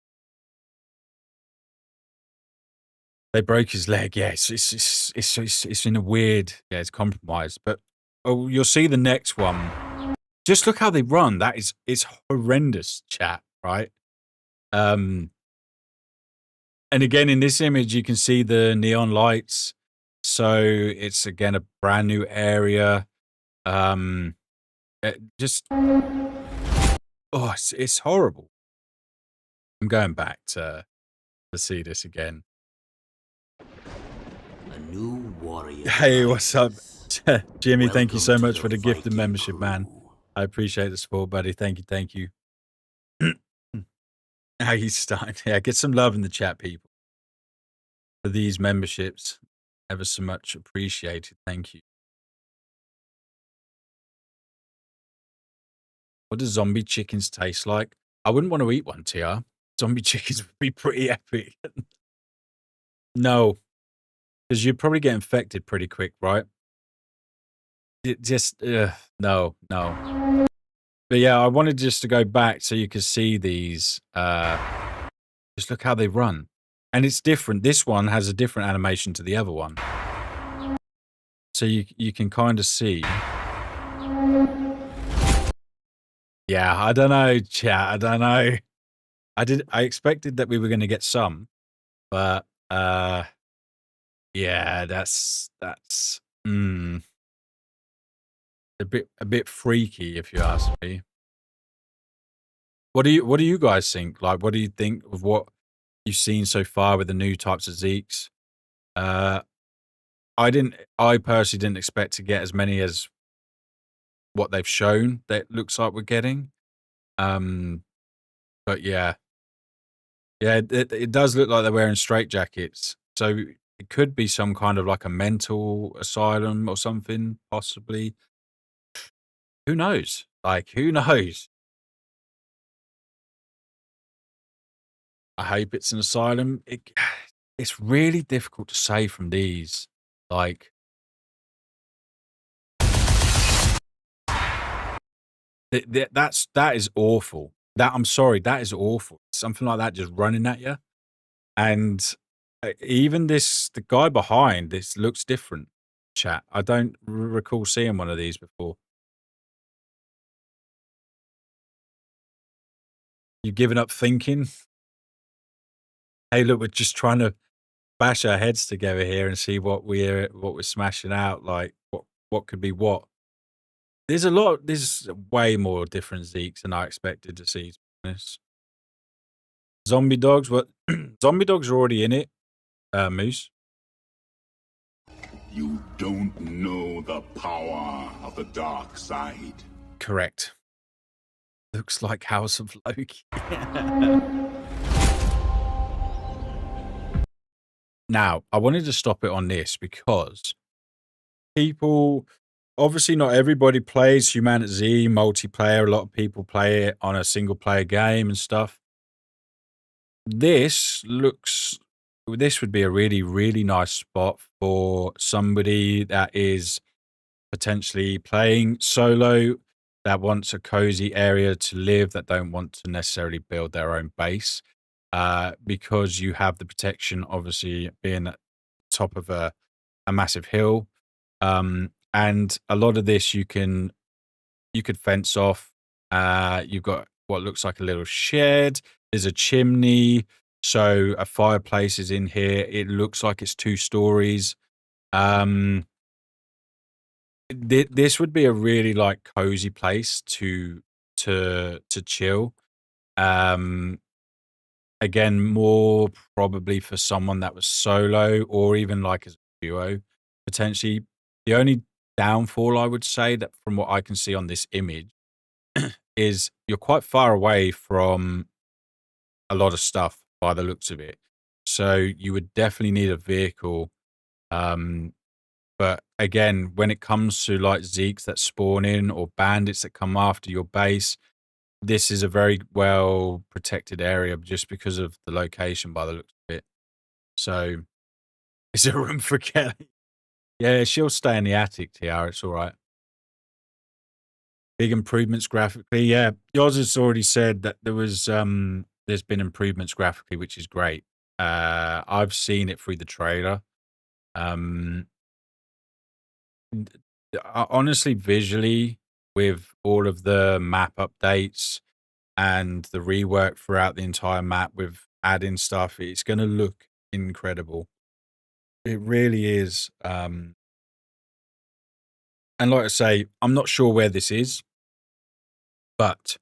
They broke his leg. Yeah, it's in a weird. Yeah, it's compromised. But you'll see the next one. Just look how they run. It's horrendous, chat. Right. And again, in this image, you can see the neon lights. So it's again a brand new area. Just it's horrible. I'm going back to see this again. A new warrior. Hey, what's up, Jimmy, thank you so Welcome to much for the gifted Viking membership, man. Crew. I appreciate the support, buddy. Thank you, thank you. How you starting? Yeah, get some love in the chat, people, for these memberships. Ever so much appreciated. Thank you. What do zombie chickens taste like? I wouldn't want to eat one, TR. Zombie chickens would be pretty epic. No, because you'd probably get infected pretty quick, right? It just, no. But yeah, I wanted just to go back so you could see these. Just look how they run. And it's different. This one has a different animation to the other one. So you can kind of see. Yeah, I don't know, chat. I don't know. I expected that we were going to get some, but yeah, that's a bit freaky if you ask me. What do you guys think? Like, what do you think of what you've seen so far with the new types of Zeeks? I personally didn't expect to get as many as what they've shown that looks like we're getting. But yeah, it does look like they're wearing straitjackets. So it could be some kind of like a mental asylum or something, possibly. Who knows? Like, who knows? I hope it's an asylum. It's really difficult to say from these. Like, that is awful. I'm sorry, that is awful. Something like that just running at you. And even the guy behind this looks different, chat. I don't recall seeing one of these before. You've given up thinking? Hey, look, we're just trying to bash our heads together here and see what we're smashing out. Like, what could be what? There's way more different Zeeks than I expected to see, to be honest. Zombie dogs, what? Zombie dogs are already in it, Moose. You don't know the power of the dark side. Correct. Looks like House of Loki. Now, I wanted to stop it on this because people, obviously not everybody plays HumanitZ multiplayer. A lot of people play it on a single player game and stuff. This would be a really, really nice spot for somebody that is potentially playing solo, that wants a cozy area to live, that don't want to necessarily build their own base, because you have the protection, obviously, being at the top of a massive hill. And a lot of this you could fence off. You've got what looks like a little shed. There's a chimney. So a fireplace is in here. It looks like it's 2 stories. This would be a really like cozy place to chill. Again, more probably for someone that was solo or even like as a duo, potentially. The only downfall I would say that from what I can see on this image is you're quite far away from a lot of stuff by the looks of it. So you would definitely need a vehicle. But again, when it comes to like Zeeks that spawn in or bandits that come after your base, this is a very well protected area just because of the location by the looks of it. So is there room for Kelly? Yeah, she'll stay in the attic, TR. It's all right. Big improvements graphically. Yeah, yours has already said that there's been improvements graphically, which is great. I've seen it through the trailer. Honestly, visually, with all of the map updates and the rework throughout the entire map with adding stuff, it's going to look incredible. It really is. And like I say, I'm not sure where this is, but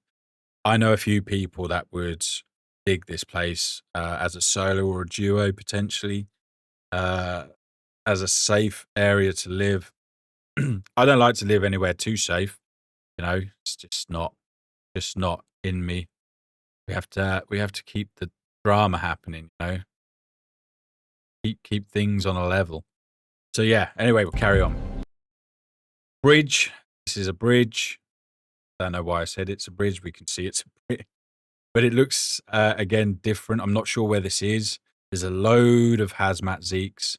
I know a few people that would dig this place as a solo or a duo, potentially, as a safe area to live. I don't like to live anywhere too safe. You know, it's just not in me. We have to keep the drama happening. You know, keep things on a level. So yeah. Anyway, we'll carry on. Bridge. This is a bridge. Don't know why I said it's a bridge. We can see it's a bridge, but it looks again different. I'm not sure where this is. There's a load of hazmat Zeeks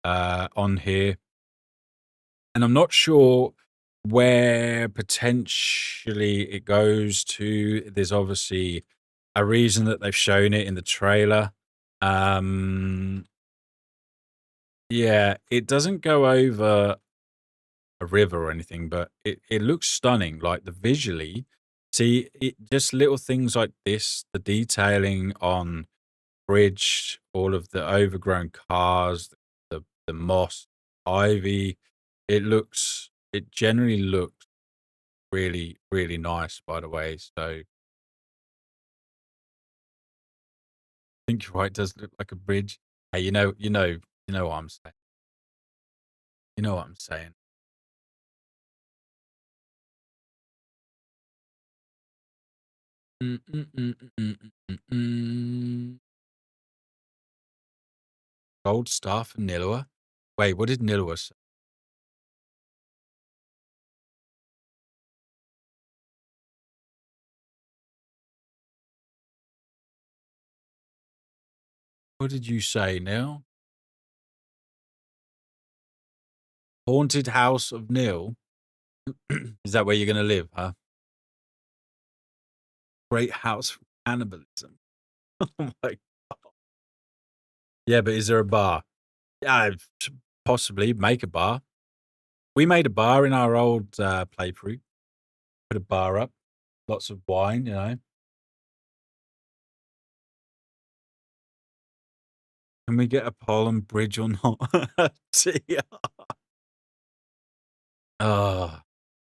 on here, and I'm not sure where potentially it goes to. There's obviously a reason that they've shown it in the trailer. Yeah, it doesn't go over a river or anything, but it looks stunning. Like the visually, see it, just little things like this, the detailing on bridge, all of the overgrown cars, the moss, ivy. It generally looks really, really nice, by the way. So I think you're right, it does look like a bridge. Hey, you know what I'm saying. You know what I'm saying. Mm, mm, mm, mm, mm, mm, mm. Gold star for Nilua. Wait, what did Nilua say? What did you say now? Haunted House of Nil. Is that where you're gonna live, huh? Great house for cannibalism. Oh my god. Yeah, but is there a bar? Yeah, possibly make a bar. We made a bar in our old playthrough. Put a bar up, lots of wine, you know. Can we get a pollen bridge or not? Yeah. Oh,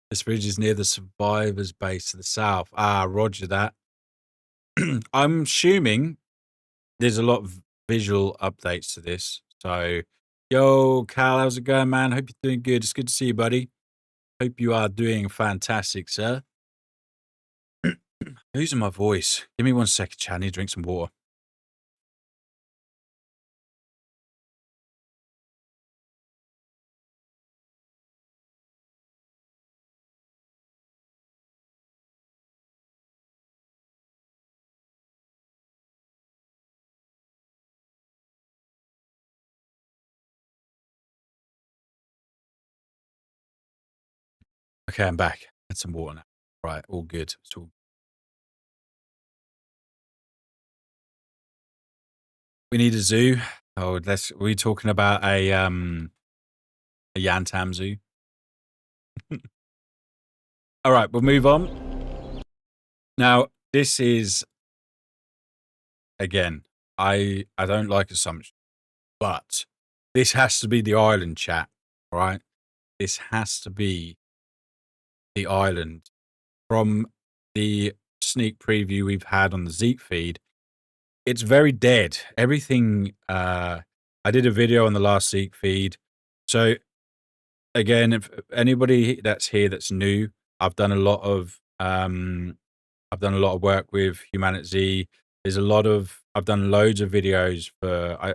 this bridge is near the survivors base to the south. Ah, roger that. I'm assuming there's a lot of visual updates to this. So, yo, Cal, how's it going, man? Hope you're doing good. It's good to see you, buddy. Hope you are doing fantastic, sir. Losing my voice. Give me 1 second, chat. I need to drink some water. Okay, I'm back. Had some water now. Right, all good. It's all... We need a zoo. Oh, we talking about a Yantam zoo? All right, we'll move on. Now, this is again, I don't like assumptions, but this has to be the island, chat. Right? This has to be the island from the sneak preview we've had on the Zeke feed. It's very dead. Everything. I did a video on the last Zeke feed, so again, if anybody that's here that's new, I've done a lot of work with HumanitZ. I've done loads of videos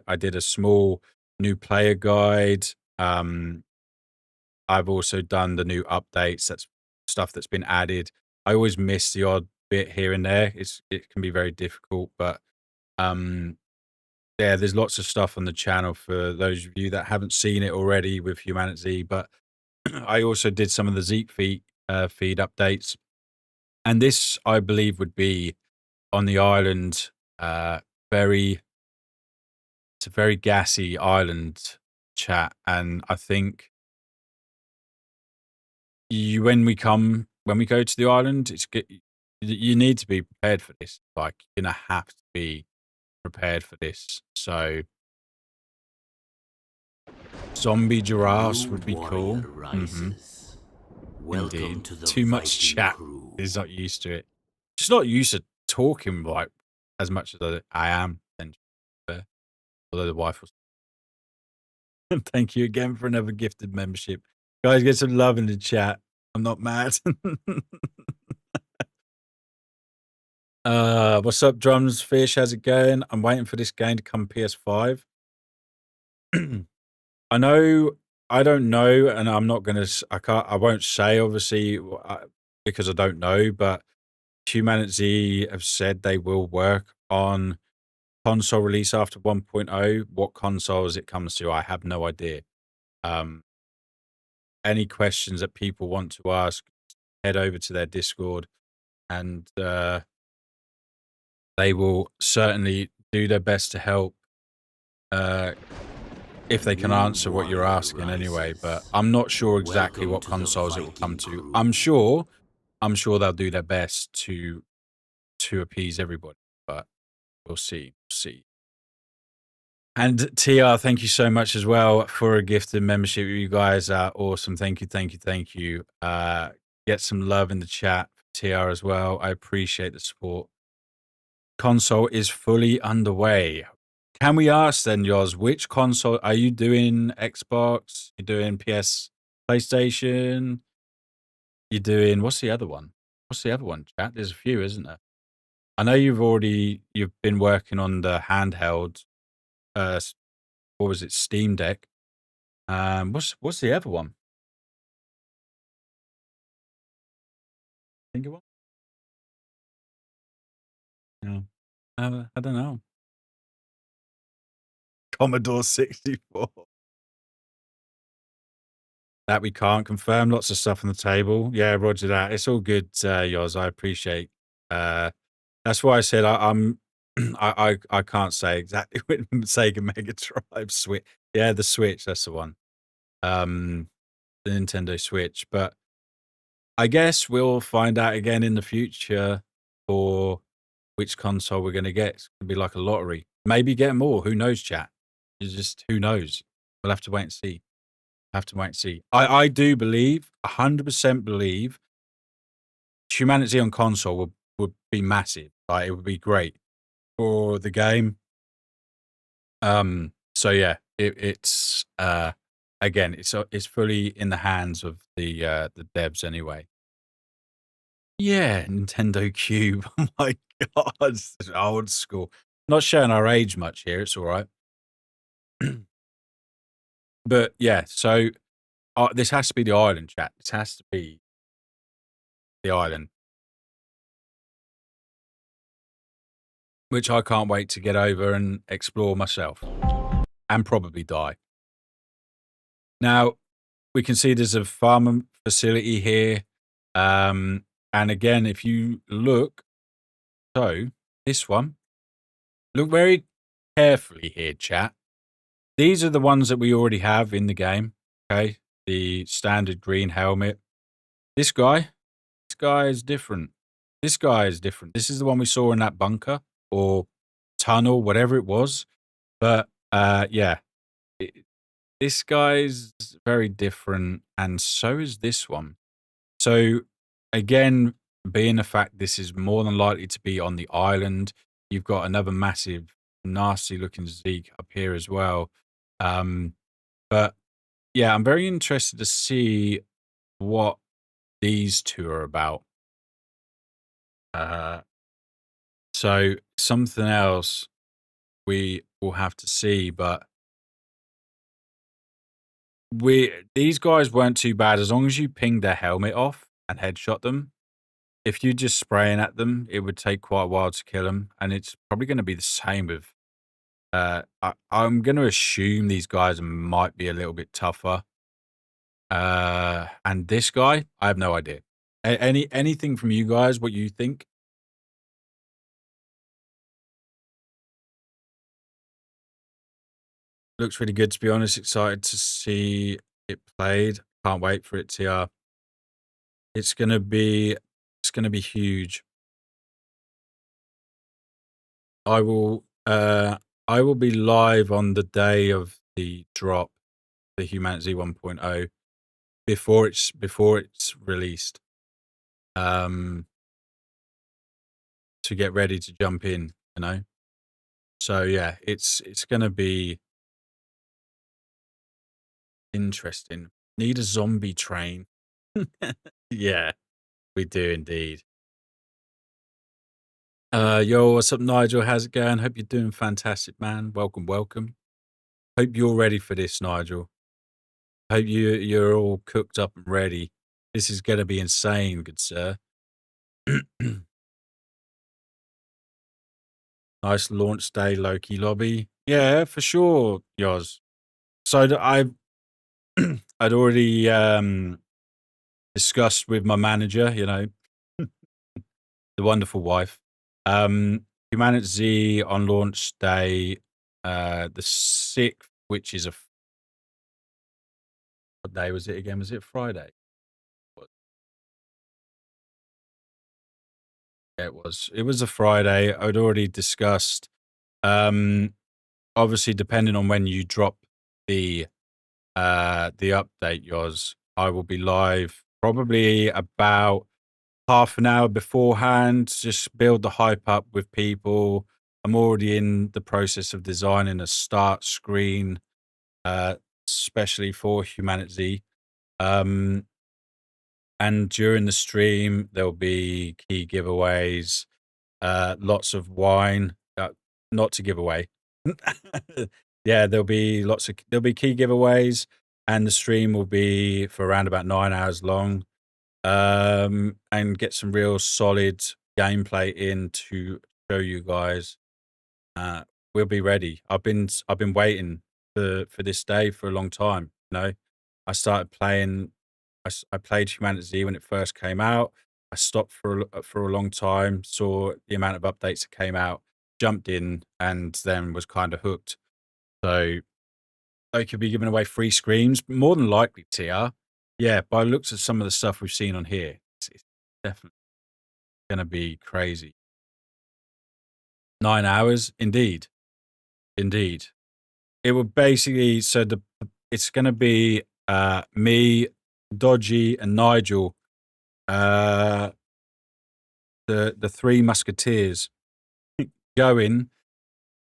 I did a small new player guide. I've also done the new updates. That's stuff that's been added. I always miss the odd bit here and there. It can be very difficult, but yeah, there's lots of stuff on the channel for those of you that haven't seen it already with HumanitZ. But I also did some of the Zeke feed updates, and this I believe would be on the island. It's a very gassy island, chat, and I think when we go to the island, you need to be prepared for this. Like, you're gonna have to be prepared for this. So zombie giraffes would be cool. Indeed. To the Too much Viking chat. Crew. Is not used to it. Just not used to talking like as much as I am. Then, although the wife was. Thank you again for another gifted membership. Guys, get some love in the chat. I'm not mad. What's up, Drums Fish? How's it going? I'm waiting for this game to come PS5. I know, I don't know, and I'm not gonna. I won't say obviously because I don't know. But HumanitZ have said they will work on console release after 1.0. What consoles it comes to, I have no idea. Any questions that people want to ask, head over to their Discord, and they will certainly do their best to help if they can answer what you're asking anyway. But I'm not sure exactly what consoles it will come to. I'm sure they'll do their best to appease everybody, but we'll see. And TR, thank you so much as well for a gifted membership. You guys are awesome. Thank you. Get some love in the chat for TR as well. I appreciate the support. Console is fully underway. Can we ask then, Yoz, which console are you doing? Xbox? You doing PS, PlayStation? You doing what's the other one? Chat? There's a few, isn't there? I know you've been working on the handheld. What was it? Steam Deck. What's the other one? Think of one? No. I don't know. Commodore 64. That we can't confirm. Lots of stuff on the table. Yeah, roger that. It's all good, Yoz. I appreciate. That's why I said I'm. I can't say exactly when Sega Mega Drive Switch. Yeah, the Switch. That's the one. The Nintendo Switch. But I guess we'll find out again in the future for which console we're going to get. It's going to be like a lottery. Maybe get more. Who knows, chat? It's just who knows. We'll have to wait and see. I do believe, 100% believe, HumanitZ on console would be massive. Like, it would be great for the game. So yeah, it's again, it's fully in the hands of the devs anyway. Yeah, Nintendo Cube. Oh my god, it's old school. Not showing our age much here. It's all right. But yeah, so this has to be the island, chat. This has to be the island, which I can't wait to get over and explore myself, and probably die. Now, we can see there's a farm facility here, and again, if you look, so this one, look very carefully here, chat. These are the ones that we already have in the game. Okay, the standard green helmet. This guy is different. This is the one we saw in that bunker or tunnel, whatever it was. But yeah, this guy's very different, and so is this one. So again, being the fact this is more than likely to be on the island, you've got another massive, nasty-looking Zeke up here as well. But yeah, I'm very interested to see what these two are about. So something else we will have to see, but these guys weren't too bad as long as you pinged their helmet off and headshot them. If you're just spraying at them, it would take quite a while to kill them, and it's probably going to be the same with. I'm going to assume these guys might be a little bit tougher. And this guy, I have no idea. Anything from you guys? What you think? Looks really good, to be honest. Excited to see it played. Can't wait for it to. It's gonna be huge. I will be live on the day of the drop, the HumanitZ 1.0, before it's released. To get ready to jump in, you know. So yeah, it's gonna be interesting. Need a zombie train. Yeah, we do indeed. Yo, what's up, Nigel? How's it going? Hope you're doing fantastic, man. Welcome, welcome. Hope you're ready for this, Nigel. Hope you're all cooked up and ready. This is going to be insane, good sir. Nice launch day, Loki lobby. Yeah, for sure, Yoz. So I'd already discussed with my manager, you know, the wonderful wife. HumanitZ on launch day, the 6th, which is what day was it again? Was it Friday? Yeah, it was. It was a Friday. I'd already discussed. Obviously, depending on when you drop the update, yours, I will be live probably about half an hour beforehand. Just build the hype up with people. I'm already in the process of designing a start screen, especially for HumanitZ. And during the stream, there'll be key giveaways, lots of wine, not to give away. Yeah, there'll be key giveaways, and the stream will be for around about 9 hours long. And get some real solid gameplay in to show you guys. We'll be ready. I've been waiting for this day for a long time. You know, I started playing. I played HumanitZ when it first came out. I stopped for a long time. Saw the amount of updates that came out, jumped in, and then was kind of hooked. So they could be giving away free screens, more than likely, TR. Yeah, by the looks of some of the stuff we've seen on here, it's definitely going to be crazy. 9 hours, indeed. Indeed. It will basically, so it's going to be me, Dodgy, and Nigel, the three musketeers going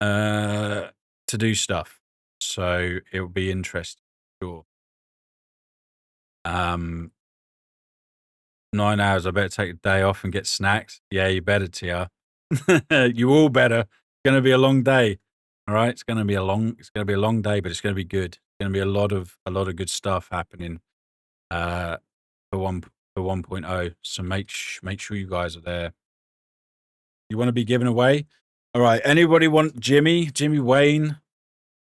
to do stuff. So it will be interesting, sure. 9 hours. I better take a day off and get snacks. Yeah, you better, TR. You all better. It's going to be a long day. All right, it's going to be a long day, but it's going to be good. It's going to be a lot of good stuff happening for 1.0. So make sure you guys are there. You want to be given away? All right. Anybody want Jimmy Wayne?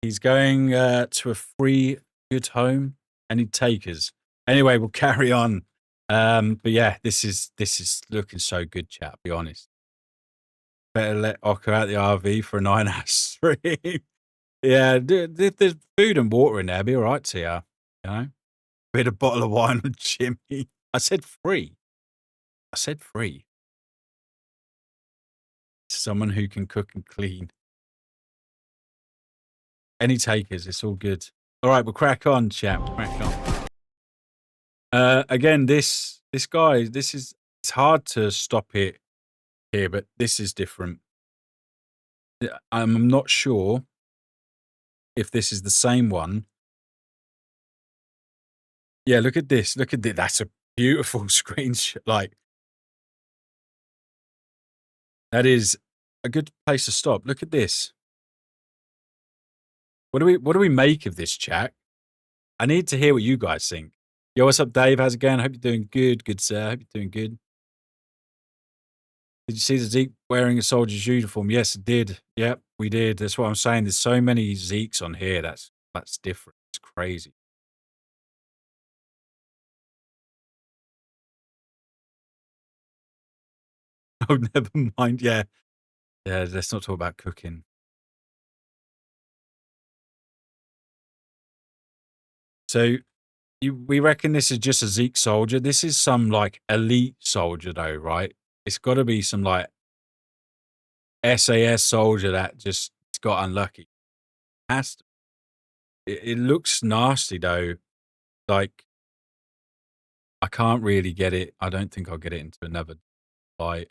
He's going to a free good home. Any takers? Anyway, we'll carry on. But yeah, this is looking so good, chat. Be honest. Better let Ocker out the RV for a 9-hour stream. Yeah, there's food and water in there. Be all right, TR. You know, bit of bottle of wine on Jimmy. I said free. Someone who can cook and clean. Any takers? It's all good. All right, we'll crack on, chat. We'll crack on. Again, this guy. It's hard to stop it here, but this is different. I'm not sure if this is the same one. Yeah, look at this. Look at this. That's a beautiful screenshot. Like, that is a good place to stop. Look at this. What do we make of this, chat? I need to hear what you guys think. Yo, what's up, Dave? How's it going? I hope you're doing good, sir. I hope you're doing good. Did you see the Zeke wearing a soldier's uniform? Yes, it did. Yep, we did. That's what I'm saying. There's so many Zekes on here. That's different. It's crazy. Oh, never mind. Yeah. Yeah, let's not talk about cooking. So we reckon this is just a Zeke soldier. This is some like elite soldier though, right? It's got to be some like SAS soldier that just got unlucky. Has to. It looks nasty though. Like, I can't really get it. I don't think I'll get it into another fight.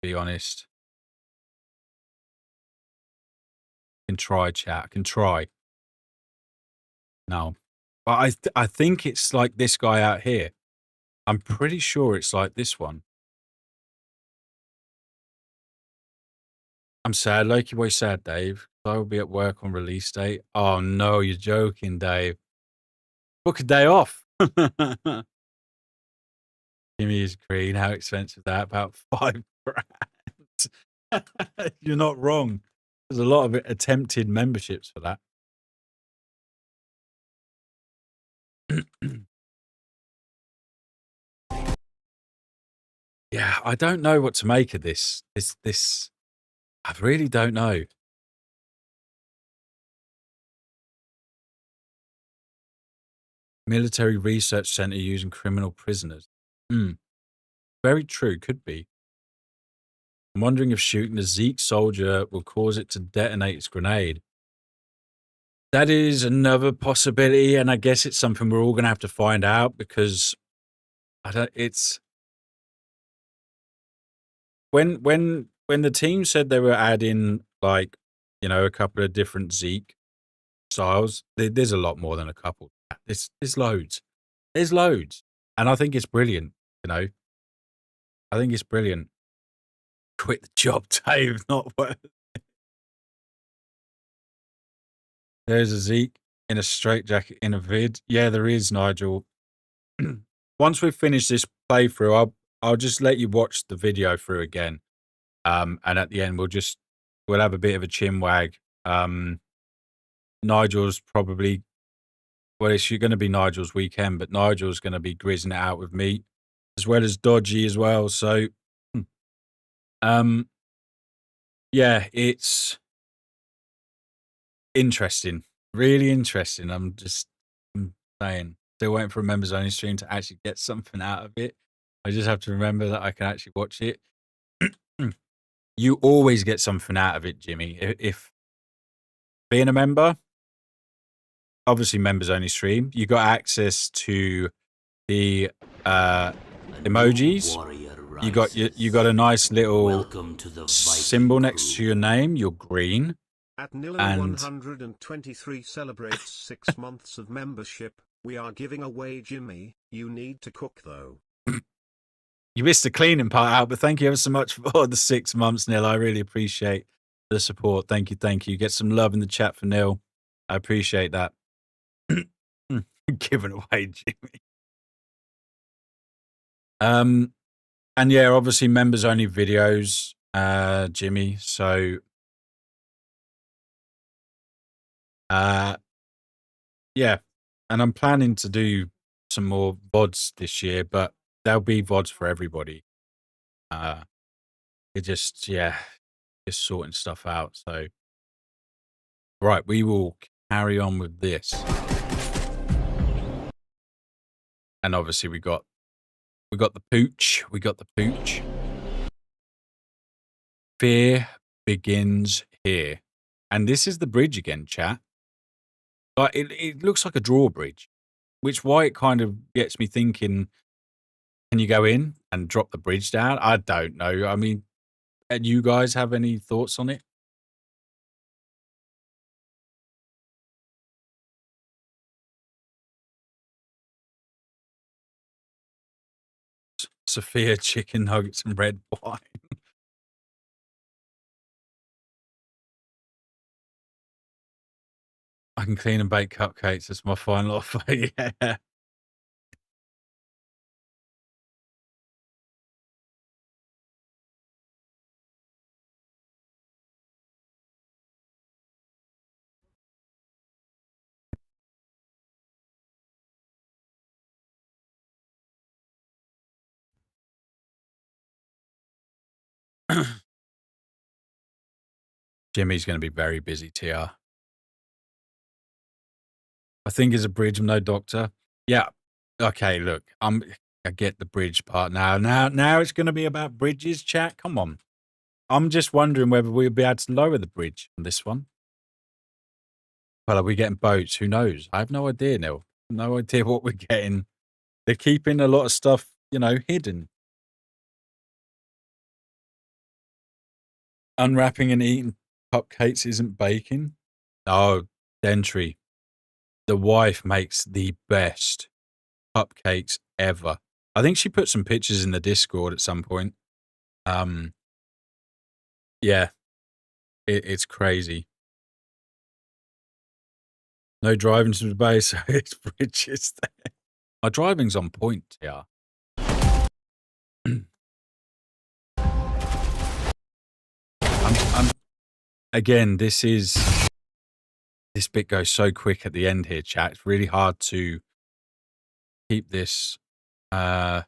Be honest. Can try, chat. Can try. No. But I think it's like this guy out here. I'm pretty sure it's like this one. I'm sad. Loki boy sad, Dave. I will be at work on release date. Oh no, you're joking, Dave. Book a day off. Jimmy's green. How expensive that? About $5 grand. You're not wrong. There's a lot of attempted memberships for that. Yeah, I don't know what to make of this. I really don't know. Military research center using criminal prisoners. Very true. Could be. I'm wondering if shooting a Zeke soldier will cause it to detonate its grenade. That is another possibility, and I guess it's something we're all going to have to find out because it's when the team said they were adding like, you know, a couple of different Zeke styles. There's a lot more than a couple. There's loads. There's loads, and I think it's brilliant. You know, I think it's brilliant. Quit the job, Dave. Not worth. There's a Zeke in a straitjacket in a vid. Yeah, there is, Nigel. Once we've finished this playthrough, I'll just let you watch the video through again. And at the end, we'll have a bit of a chin wag. Nigel's probably, well, it's going to be Nigel's weekend, but Nigel's going to be grizzing it out with me, as well as Dodgy as well. So, yeah, it's interesting, really interesting. I'm saying, still waiting for a members only stream to actually get something out of it. I just have to remember that I can actually watch it. You always get something out of it, Jimmy. If being a member, obviously members only stream, you got access to the emojis. You got a nice little symbol next to your name. You're green. At Nillan 123 celebrates 6 months of membership. We are giving away Jimmy. You need to cook though. You missed the cleaning part out, but thank you ever so much for the 6 months, Neil. I really appreciate the support. Thank you, thank you. Get some love in the chat for Neil. I appreciate that. Giving away Jimmy. And yeah, obviously members only videos, Jimmy. So yeah. And I'm planning to do some more VODs this year, but there'll be VODs for everybody. It just sorting stuff out. So right, we will carry on with this. And obviously we got the pooch. We got the pooch. Fear begins here. And this is the bridge again, chat. Like it looks like a drawbridge, which why it kind of gets me thinking, can you go in and drop the bridge down? I don't know. I mean, and you guys have any thoughts on it? Sophia chicken nuggets and red wine. I can clean and bake cupcakes. That's my final offer. Yeah. Jimmy's going to be very busy, TR. I think it's a bridge, no doctor. Yeah. Okay, look, I get the bridge part now. Now it's going to be about bridges, chat. Come on. I'm just wondering whether we'll be able to lower the bridge on this one. Well, are we getting boats? Who knows? I have no idea, Neil. No idea what we're getting. They're keeping a lot of stuff, you know, hidden. Unwrapping and eating cupcakes isn't baking. Oh, Dentry. the wife makes the best cupcakes ever. I think she put some pictures in the Discord at some point. Yeah, it's crazy. No driving to the base, so it's bridges there. My driving's on point, yeah. Again, this bit goes so quick at the end here, chat. It's really hard to keep this. I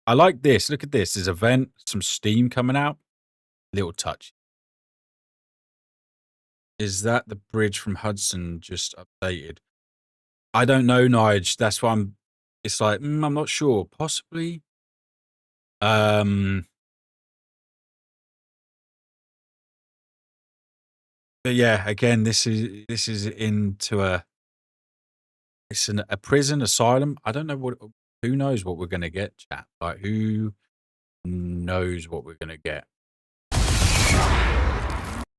like this. Look at this. There's a vent, some steam coming out. Little touch. Is that the bridge from Hudson just updated? I don't know, Nige. That's why it's like, I'm not sure. Possibly. But yeah, again, this is into a prison asylum. I don't know who knows what we're gonna get, chat. Like, who knows what we're gonna get?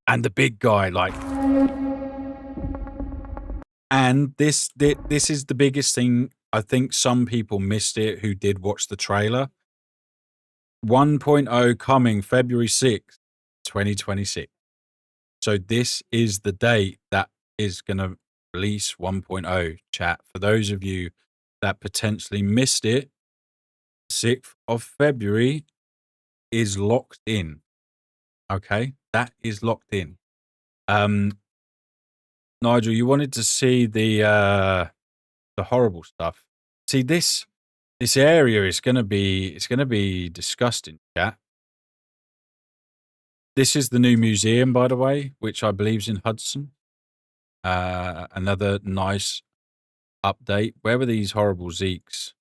And the big guy, like, and this is the biggest thing. I think some people missed it who did watch the trailer. 1.0 coming February 6th, 2026. So this is the date that is going to release 1.0, chat. For those of you that potentially missed it, 6th of February is locked in. Okay? That is locked in. Nigel, you wanted to see the horrible stuff. See, this area is going to be disgusting, chat. This is the new museum, by the way, which I believe is in Hudson. Another nice update. Where were these horrible Zeeks?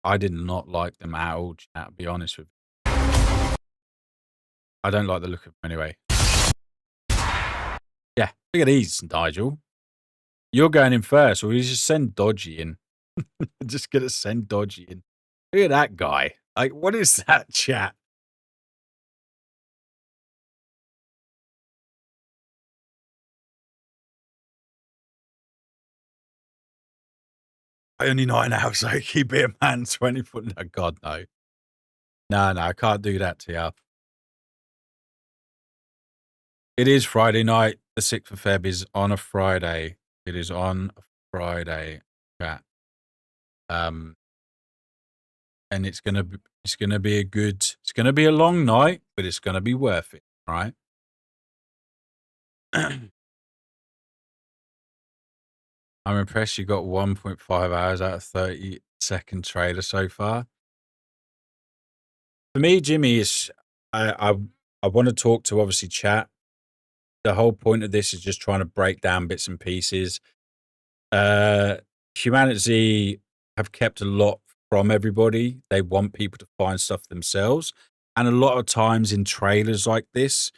I did not like them at all, chat, to be honest with you. I don't like the look of them anyway. Yeah, look at these, Nigel. You're going in first, or you just send Dodgy in. Just gonna send Dodgy in. Look at that guy. Like, what is that, chat? Only 9 hours, so keep it a man 20 foot. No, God, no. No, I can't do that to you. It is Friday night. The 6th of Feb is on a Friday. It is on a Friday, chat. And it's gonna be it's gonna be a long night, but it's gonna be worth it, right? I'm impressed you got 1.5 hours out of 30-second trailer so far. For me, Jimmy, is I want to talk to obviously chat. The whole point of this is just trying to break down bits and pieces. HumanitZ have kept a lot from everybody. They want people to find stuff themselves. And a lot of times in trailers like this,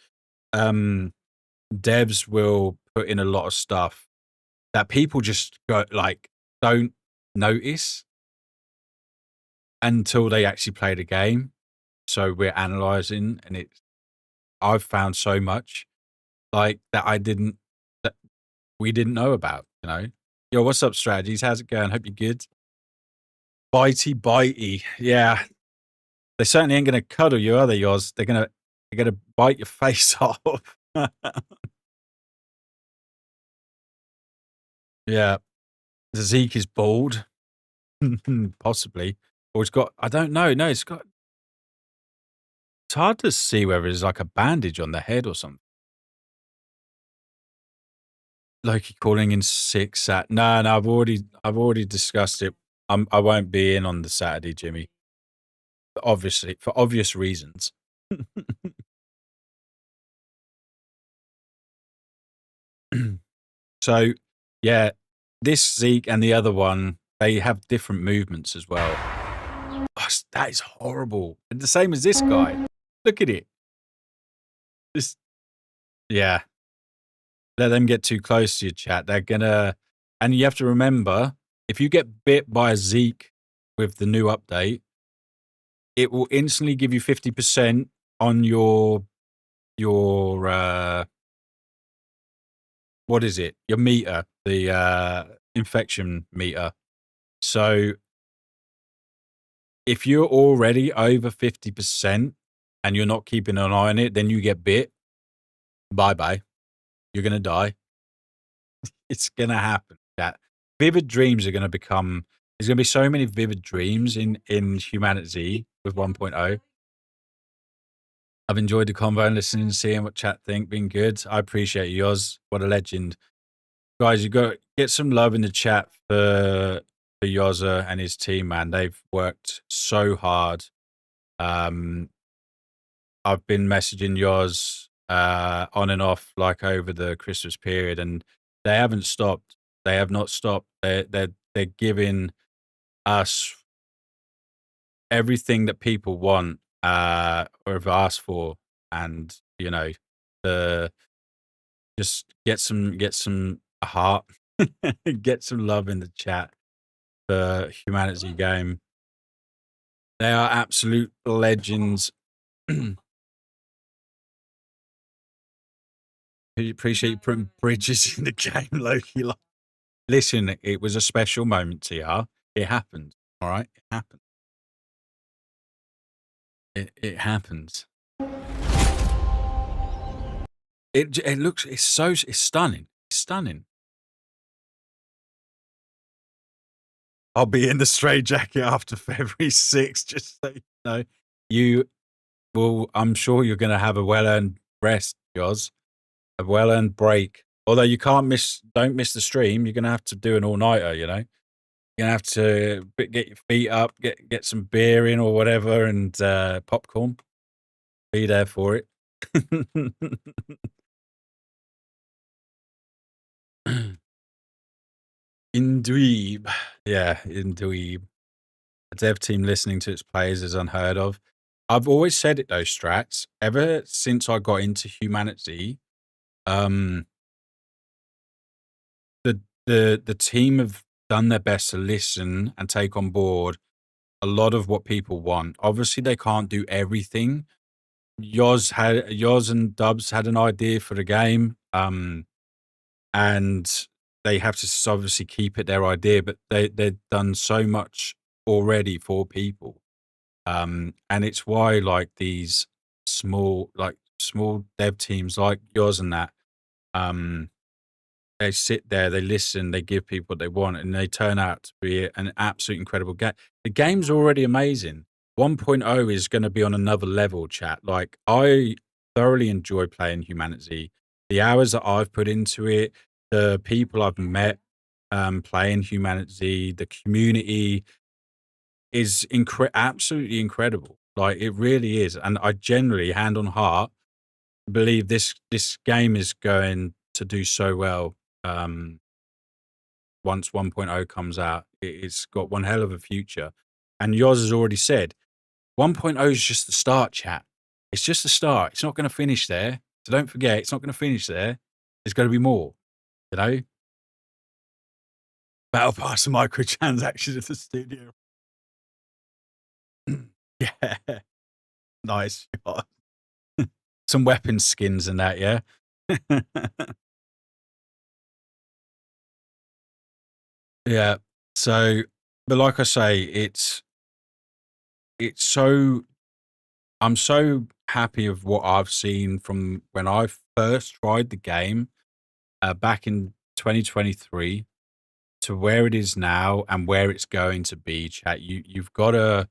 devs will put in a lot of stuff that people just don't notice until they actually play the game. So we're analyzing, and I've found so much like that we didn't know about, you know. Yo, what's up, strategies? How's it going? Hope you're good. Bitey. Yeah. They certainly ain't gonna cuddle you, are they, yours? They're gonna bite your face off. Yeah. Zeke is bald. Possibly. Or it's got, I don't know. No, it's hard to see whether it's like a bandage on the head or something. Loki calling in sick sat. No, I've already discussed it. I won't be in on the Saturday, Jimmy. Obviously, for obvious reasons. So, yeah, this Zeke and the other one, they have different movements as well. Oh, that is horrible. And the same as this guy. Look at it. Yeah. Let them get too close to your chat. They're gonna, and you have to remember, if you get bit by a Zeke with the new update, it will instantly give you 50% on your what is it? Your meter, the infection meter. So if you're already over 50% and you're not keeping an eye on it, then you get bit. Bye-bye. You're going to die. It's going to happen. That vivid dreams are going to become, there's going to be so many vivid dreams in HumanitZ with 1.0. I've enjoyed the convo and listening, seeing what chat think, been good. I appreciate you, Oz. What a legend. Guys, you got get some love in the chat for Yoza and his team, man. They've worked so hard. I've been messaging Yoz on and off like over the Christmas period, and they haven't stopped. They have not stopped. They're giving us everything that people want or have asked for, and you know, just get some heart, get some love in the chat for HumanitZ game. They are absolute legends. Appreciate you putting bridges in the game, Loki. Listen, it was a special moment, TR. It happened. All right, it happened. It happens. It looks. It's stunning. It's stunning. I'll be in the straight jacket after February 6th. Just so you know, you will. I'm sure you're going to have a well-earned rest, Joz. A well-earned break. Although you can't don't miss the stream. You're going to have to do an all-nighter. You know, you're going to have to get your feet up, get some beer in or whatever, and popcorn. Be there for it. Indweeb. Yeah, Indweeb. A dev team listening to its players is unheard of. I've always said it though, Strats. Ever since I got into HumanitZ, the team have done their best to listen and take on board a lot of what people want. Obviously, they can't do everything. Yoz and Dubs had an idea for the game, and they have to obviously keep it their idea, but they've done so much already for people. And it's why like these small dev teams like yours and that, they sit there, they listen, they give people what they want, and they turn out to be an absolute incredible game. The game's already amazing. 1.0 is going to be on another level, chat. Like, I thoroughly enjoy playing HumanitZ. The hours that I've put into it, the people I've met playing HumanitZ, the community is absolutely incredible. Like, it really is. And I generally, hand on heart, believe this game is going to do so well. Once 1.0 comes out, it's got one hell of a future. And yours has already said 1.0 is just the start, chat. It's just the start. It's not going to finish there. So don't forget, it's not going to finish there. There's going to be more, you know? Battle Pass and microtransactions at the studio. Yeah. Nice shot. Some weapon skins and that, yeah? Yeah. So, but like I say, it's so, I'm so happy of what I've seen from when I first tried the game back in 2023 to where it is now and where it's going to be, chat. You've got to,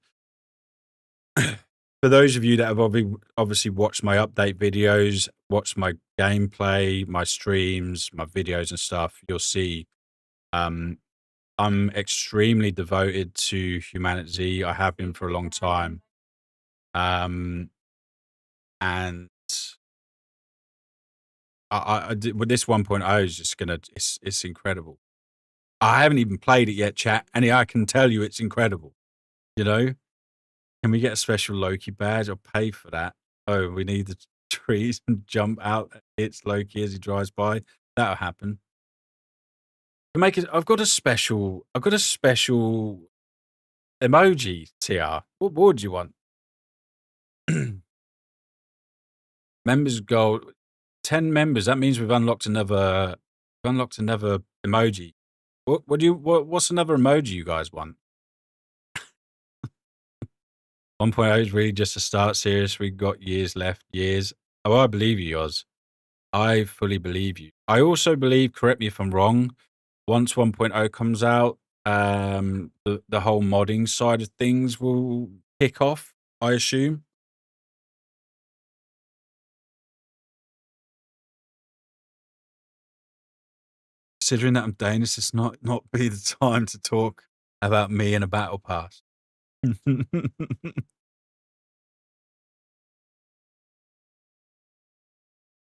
for those of you that have obviously watched my update videos, watched my gameplay, my streams, my videos and stuff, you'll see I'm extremely devoted to HumanitZ. I have been for a long time. And with this 1.0 is just gonna, it's incredible. I haven't even played it yet, chat, and I can tell you it's incredible. You know, can we get a special Loki badge? I'll pay for that. Oh, we need the trees and jump out. It's Loki as he drives by. That'll happen. To make it, I've got a special emoji, TR. What would you want? Members goal, 10 members. That means we've unlocked another unlocked another emoji. What's another emoji you guys want? 1.0 is really just a start. Serious, we got years left. Years. Oh, I believe you, Oz. I fully believe you. I also believe, correct me if I'm wrong, once 1.0 comes out, the whole modding side of things will kick off, I assume. Considering that I'm Danish, it's not be the time to talk about me and a battle pass.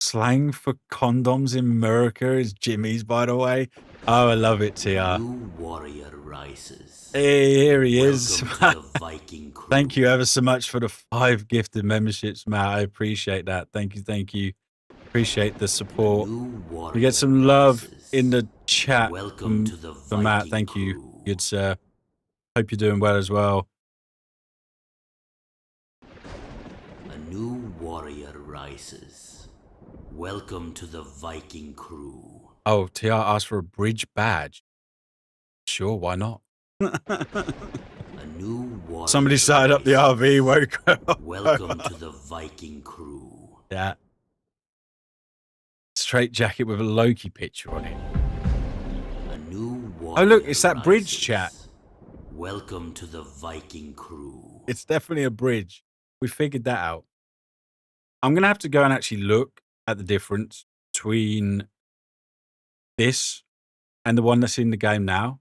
Slang for condoms in America is Jimmy's, by the way. Oh, I love it, TR. New warrior rises. Hey, here he is. Welcome to the Viking Crew. Thank you ever so much for the 5 gifted memberships, Matt. I appreciate that. Thank you. Appreciate the support. We get some love in the chat Welcome to the from Matt. Thank you, good sir. Hope you're doing well as well. A new warrior rises. Welcome to the Viking Crew. Oh, TR asked for a bridge badge. Sure, why not? A new warrior Somebody started up the RV. Woke up. Welcome to the Viking Crew. Yeah. Straight jacket with a Loki picture on it. A new Oh, look, it's that bridge chat. Welcome to the Viking Crew. It's definitely a bridge. We figured that out. I'm going to have to go and actually look at the difference between this and the one that's in the game now.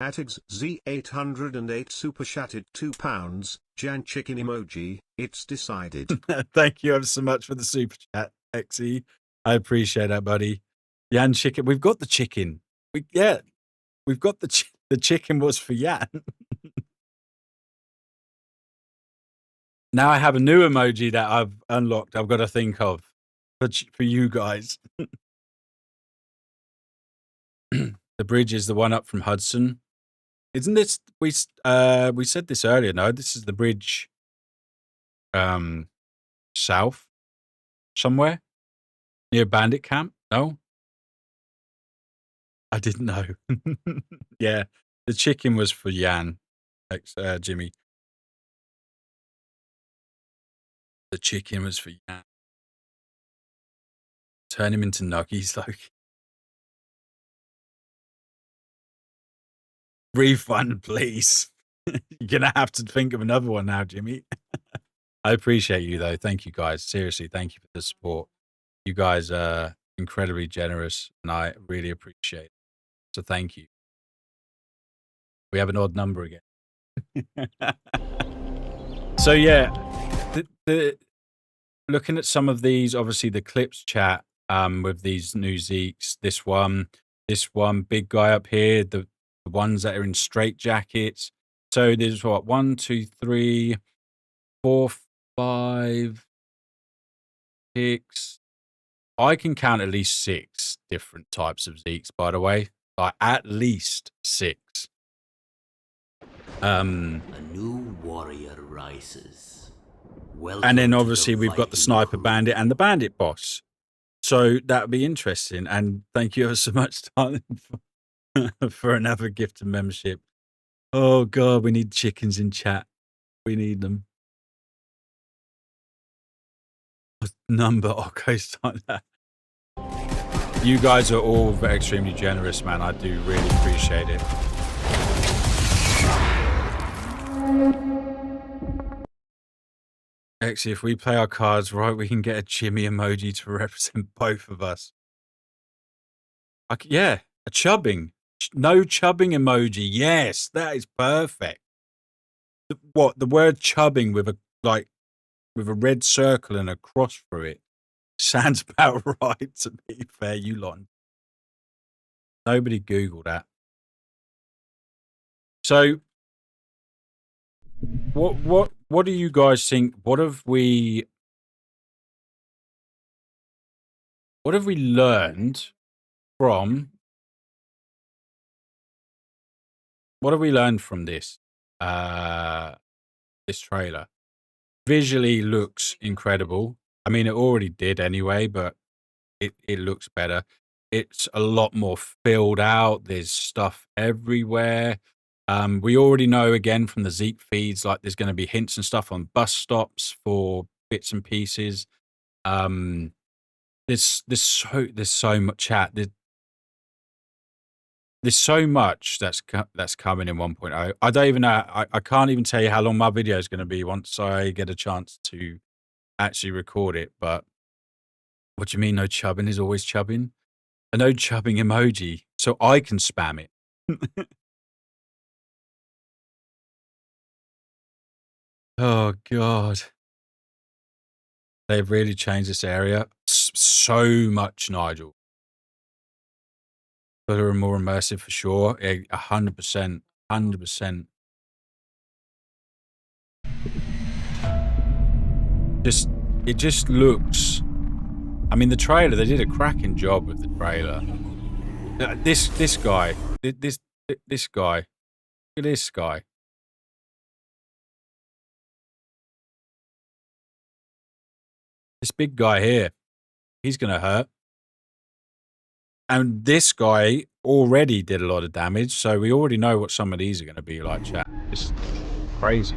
HumanitZ 808 super chatted £2. Jan chicken emoji. It's decided. Thank you ever so much for the super chat, XE. I appreciate that, buddy. Yan chicken. We've got the chicken. We've got the chicken was for Yan. Now I have a new emoji that I've unlocked. I've got to think of for you guys. The bridge is the one up from Hudson. Isn't this we said this earlier? No, this is the bridge south somewhere near Bandit Camp. No, I didn't know. Yeah, the chicken was for Yan, Jimmy. The chicken was for Yan. Turn him into nuggies, Loki. Refund, please. You're gonna have to think of another one now, Jimmy. I appreciate you though. Thank you guys. Seriously, thank you for the support. You guys are incredibly generous and I really appreciate it. So thank you. We have an odd number again. So yeah, looking at some of these, obviously the clips chat with these new Zeeks, this one, big guy up here, the ones that are in straight jackets. So there's what, 1, 2, 3, 4, 5, 6. I can count at least 6 different types of Zeeks, by the way. Like at least 6. A new warrior rises. Welcome and then to obviously the we've got the Viking sniper Crew. bandit and the bandit boss. So that would be interesting. And thank you ever so much, Tyler, for another gift and membership. Oh God, we need chickens in chat. We need them. What number? Okay, start that. You guys are all extremely generous, man. I do really appreciate it. Actually, if we play our cards right, we can get a Jimmy emoji to represent both of us. Yeah, a chubbing. No chubbing emoji. Yes, that is perfect. What? The word chubbing with a red circle and a cross through it sounds about right to be fair, you lot. Nobody Google that. So what do you guys think? What have we learned from this this trailer. Visually looks incredible. I mean, it already did anyway, but it looks better. It's a lot more filled out. There's stuff everywhere. We already know, again, from the Zeke feeds, like there's going to be hints and stuff on bus stops for bits and pieces. There's so much chat. There's so much that's coming in 1.0. I don't even know. I can't even tell you how long my video is going to be once I get a chance to actually record it. But what do you mean no chubbing is always chubbing? A no chubbing emoji so I can spam it. Oh, God. They've really changed this area. So much, Nigel. Better and more immersive for sure. 100%. 100%. It just looks... I mean, the trailer, they did a cracking job with the trailer. This guy. This guy. Look at this guy. This big guy here. He's going to hurt. And this guy already did a lot of damage, so we already know what some of these are going to be like, chat. It's crazy.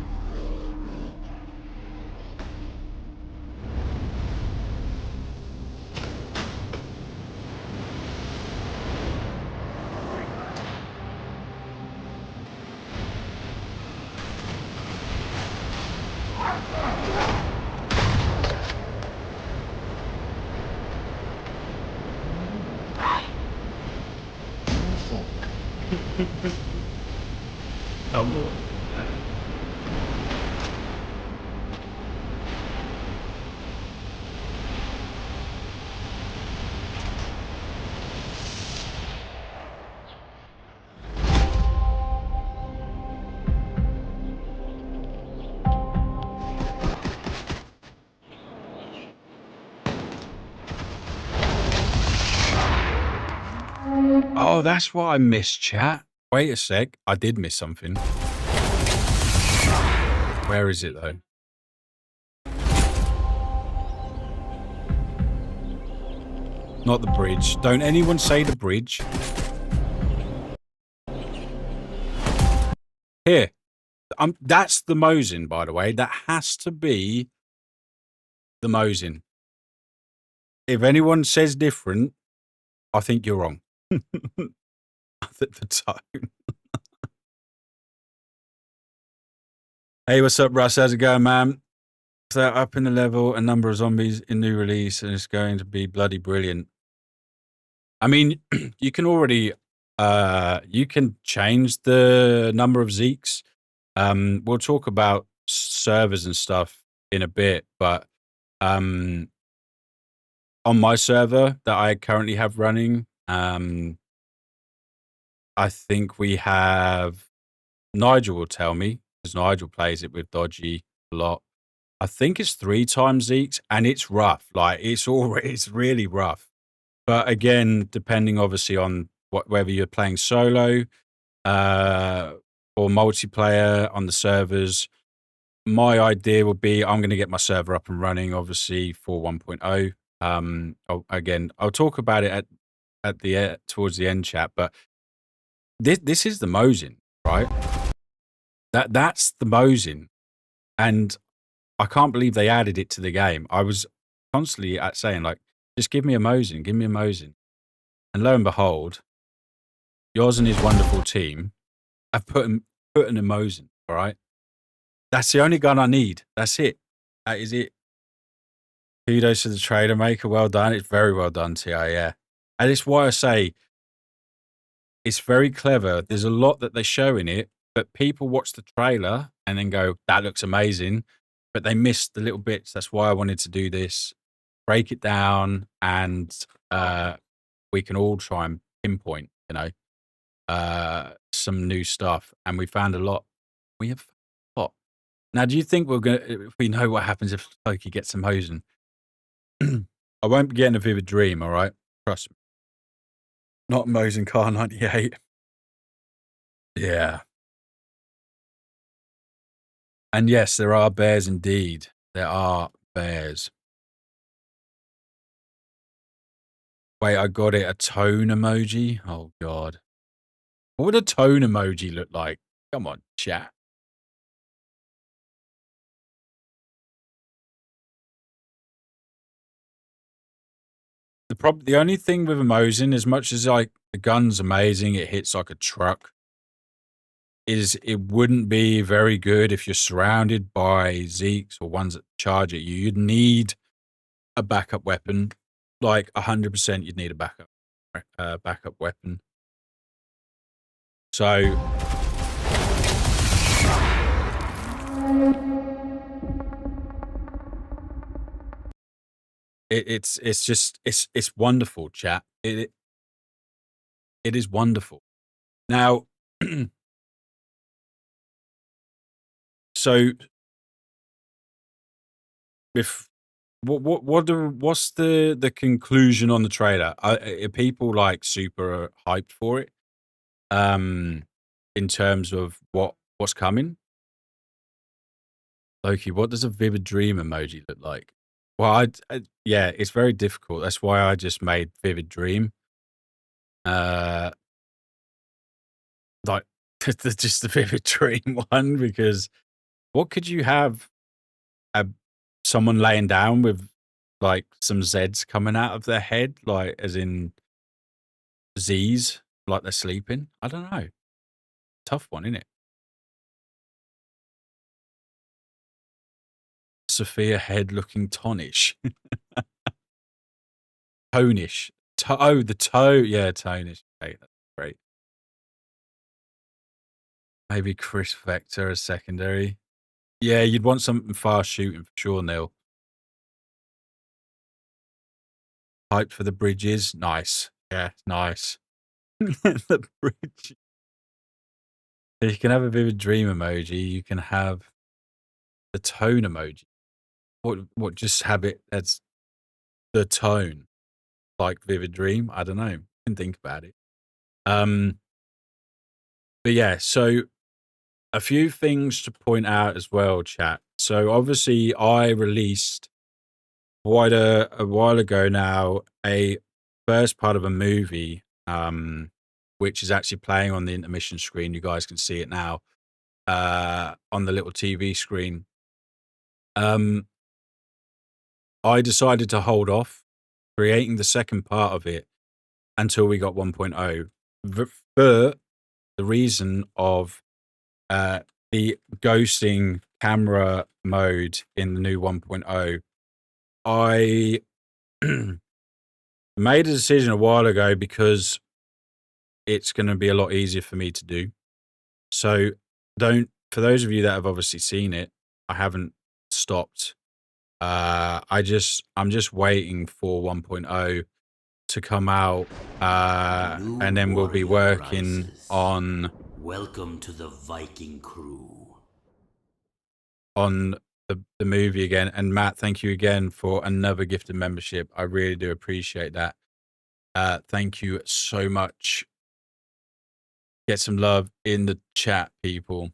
Oh, that's what I missed, chat. Wait a sec. I did miss something. Where is it, though? Not the bridge. Don't anyone say the bridge. Here. That's the Mosin, by the way. That has to be the Mosin. If anyone says different, I think you're wrong. I think the tone. Hey, what's up, Russ? How's it going, man? So up in the level, a number of zombies in new release, and it's going to be bloody brilliant. I mean, you can already you can change the number of Zeeks. We'll talk about servers and stuff in a bit, but on my server that I currently have running, I think we have Nigel will tell me, because Nigel plays it with Dodgy a lot. I think it's 3 times Zeeks, and it's rough. Like it's really rough. But again, depending obviously on whether you're playing solo or multiplayer on the servers, my idea would be I'm going to get my server up and running, obviously for 1.0. Again, I'll talk about it at the towards the end, chat. But this is the Mosin, right? That's the Mosin, and I can't believe they added it to the game. I was constantly saying like, just give me a Mosin, give me a Mosin. And lo and behold, yours and his wonderful team have put an Mosin, all right? That's the only gun I need. That's it. That is it. Kudos to the trailer maker. Well done. It's very well done, TI, yeah. And it's why I say it's very clever. There's a lot that they show in it, but people watch the trailer and then go, that looks amazing. But they missed the little bits. That's why I wanted to do this. Break it down, and we can all try and pinpoint, some new stuff. And we found a lot. We have a lot. Now, do you think we know what happens if Loki gets some Hosen? I won't be getting a vivid dream, all right? Trust me. Not Mosin Car 98. Yeah. And yes, there are bears indeed. There are bears. Wait, I got it. A tone emoji? Oh, God. What would a tone emoji look like? Come on, chat. The only thing with emojing, as much as like the gun's amazing, it hits like a truck, is it wouldn't be very good if you're surrounded by Zeeks or ones that charge at you. You'd need a backup weapon. Like 100% you'd need a backup weapon. So it's wonderful, chat. It is wonderful. Now, so if what's the conclusion on the trailer? Are people like super hyped for it? In terms of what's coming? Loki, what does a vivid dream emoji look like? Well, yeah, it's very difficult. That's why I just made vivid dream. Like just the vivid dream one, because what could you have? Someone laying down with like some Zs coming out of their head, like as in Z's, like they're sleeping. I don't know. Tough one, isn't it? Sophia head looking tonish. Tonish. Oh, the toe. Yeah, tonish. Okay, that's great. Maybe Chris Vector as secondary. Yeah, you'd want something fast shooting for sure, Neil. Hyped for the bridges. Nice. Yeah, nice. The bridge. You can have a vivid dream emoji. You can have the tone emoji. What just have it as the tone, like vivid dream? I don't know. You can think about it. But yeah, so a few things to point out as well, chat. So obviously I released quite a while ago now a first part of a movie, which is actually playing on the intermission screen. You guys can see it now on the little TV screen. I decided to hold off creating the second part of it until we got 1.0 for the reason of the ghosting camera mode in the new 1.0. I made a decision a while ago because it's going to be a lot easier for me to do. So for those of you that have obviously seen it, I haven't stopped. I'm just waiting for 1.0 to come out, and then we'll be working on. Welcome to the Viking Crew. On the movie again. And Matt, thank you again for another gifted membership. I really do appreciate that. Thank you so much. Get some love in the chat, people.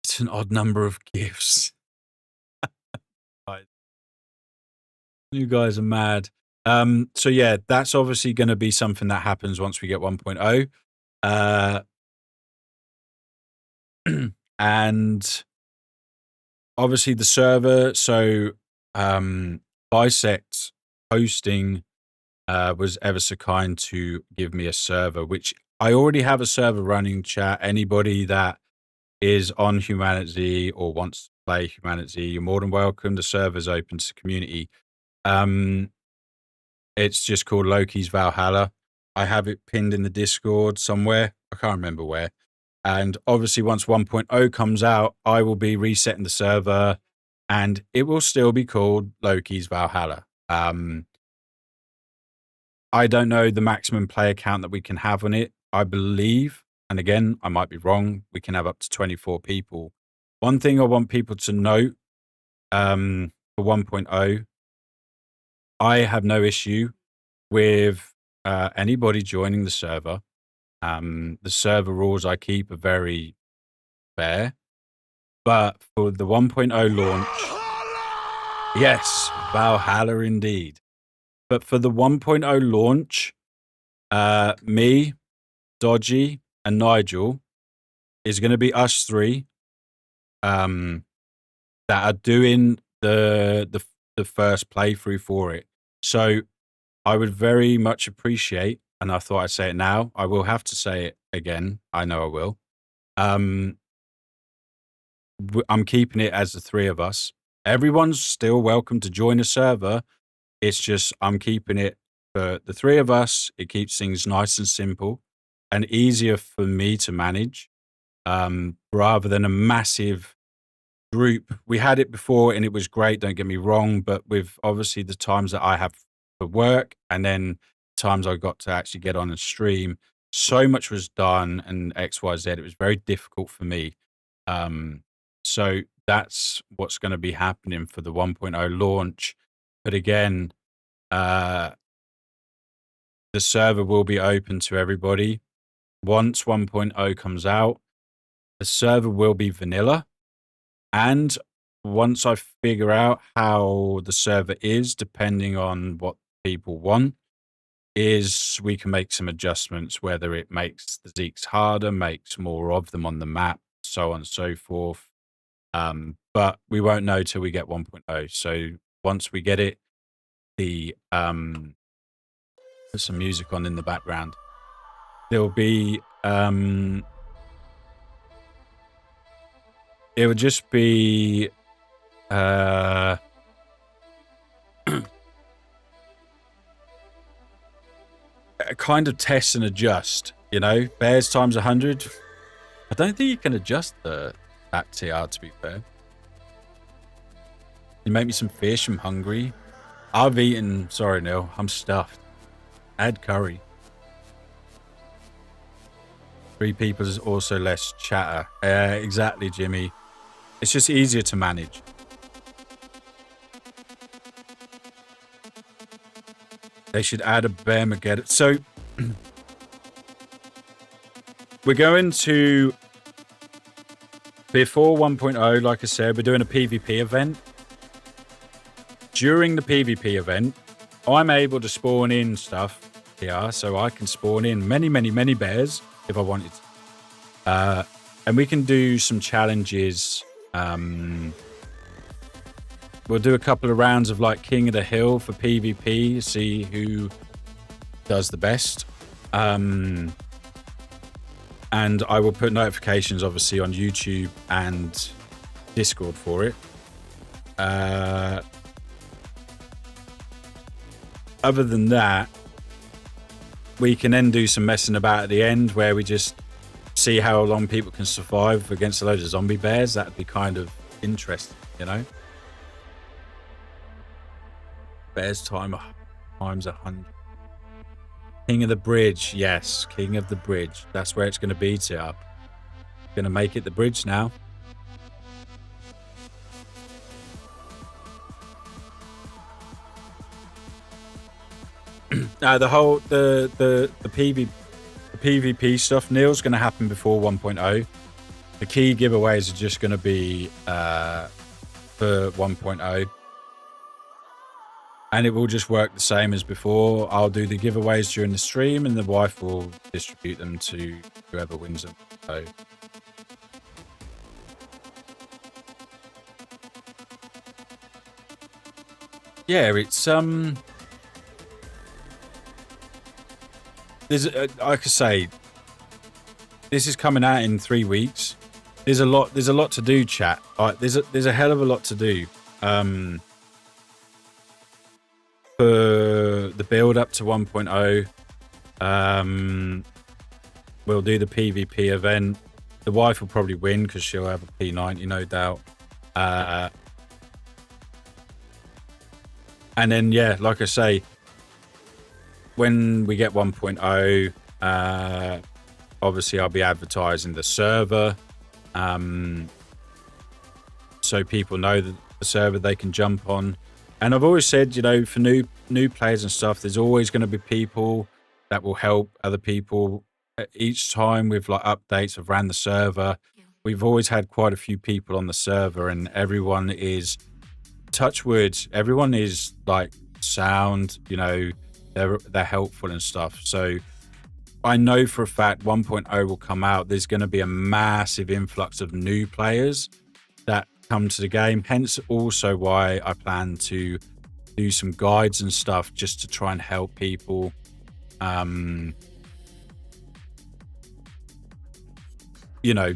It's an odd number of gifts. You guys are mad. So yeah, that's obviously going to be something that happens once we get 1.0. And obviously the server. So Bisect hosting was ever so kind to give me a server, which I already have a server running, chat. Anybody that is on HumanitZ or wants to play HumanitZ, you're more than welcome. The server's open to community. It's just called Loki's Valhalla. I have it pinned in the Discord somewhere. I can't remember where. And obviously once 1.0 comes out, I will be resetting the server and it will still be called Loki's Valhalla. I don't know the maximum player count that we can have on it. I believe, and again, I might be wrong, we can have up to 24 people. One thing I want people to note for 1.0, I have no issue with anybody joining the server. The server rules I keep are very fair. But for the 1.0 launch, yes, Valhalla indeed. But for the 1.0 launch, me, Dodgy, and Nigel is going to be us three that are doing the first playthrough for it. So I would very much appreciate, and I thought I'd say it now, I will have to say it again. I know I will. I'm keeping it as the three of us. Everyone's still welcome to join a server. It's just I'm keeping it for the three of us. It keeps things nice and simple and easier for me to manage, rather than a massive group. We had it before and it was great, don't get me wrong, but with obviously the times that I have for work and then times I got to actually get on and stream, so much was done and XYZ. It was very difficult for me. So that's what's going to be happening for the 1.0 launch. But again, the server will be open to everybody. Once 1.0 comes out, the server will be vanilla. And once I figure out how the server is, depending on what people want, is we can make some adjustments, whether it makes the Zeeks harder, makes more of them on the map, so on and so forth. But we won't know till we get 1.0. So once we get it, put some music on in the background. There'll be it would just be a kind of test and adjust, you know, bears times 100. I don't think you can adjust that TR, to be fair. You make me some fish. I'm hungry. I've eaten. Sorry, Neil. I'm stuffed. Add curry. 3 people is also less chatter. Exactly, Jimmy. It's just easier to manage. They should add a bear Mageddon. So we're going to, before 1.0, like I said, we're doing a PvP event. During the PvP event, I'm able to spawn in stuff here, so I can spawn in many, many, many bears if I wanted. And we can do some challenges. We'll do a couple of rounds of like King of the Hill for PvP, see who does the best. And I will put notifications obviously on YouTube and Discord for it. Other than that, we can then do some messing about at the end where we just see how long people can survive against a load of zombie bears. That'd be kind of interesting, you know? Bears times 100. King of the Bridge. Yes, King of the Bridge. That's where it's going to be, to going to make it the bridge now. The PvP stuff, Neil's going to happen before 1.0. The key giveaways are just going to be for 1.0. And it will just work the same as before. I'll do the giveaways during the stream and the wife will distribute them to whoever wins them. So yeah, it's there's like I say, this is coming out in 3 weeks. There's a lot to do, chat. There's a hell of a lot to do. For the build up to 1.0, we'll do the PvP event. The wife will probably win because she'll have a P90, no doubt. And then, yeah, like I say, when we get 1.0, obviously I'll be advertising the server, so people know that the server they can jump on. And I've always said, you know, for new players and stuff, there's always going to be people that will help other people. Each time with like updates, I've ran the server. We've always had quite a few people on the server, and everyone is, touch wood, everyone is like sound, you know, they're helpful and stuff. So I know for a fact 1.0 will come out. There's going to be a massive influx of new players that come to the game. Hence also why I plan to do some guides and stuff just to try and help people. You know,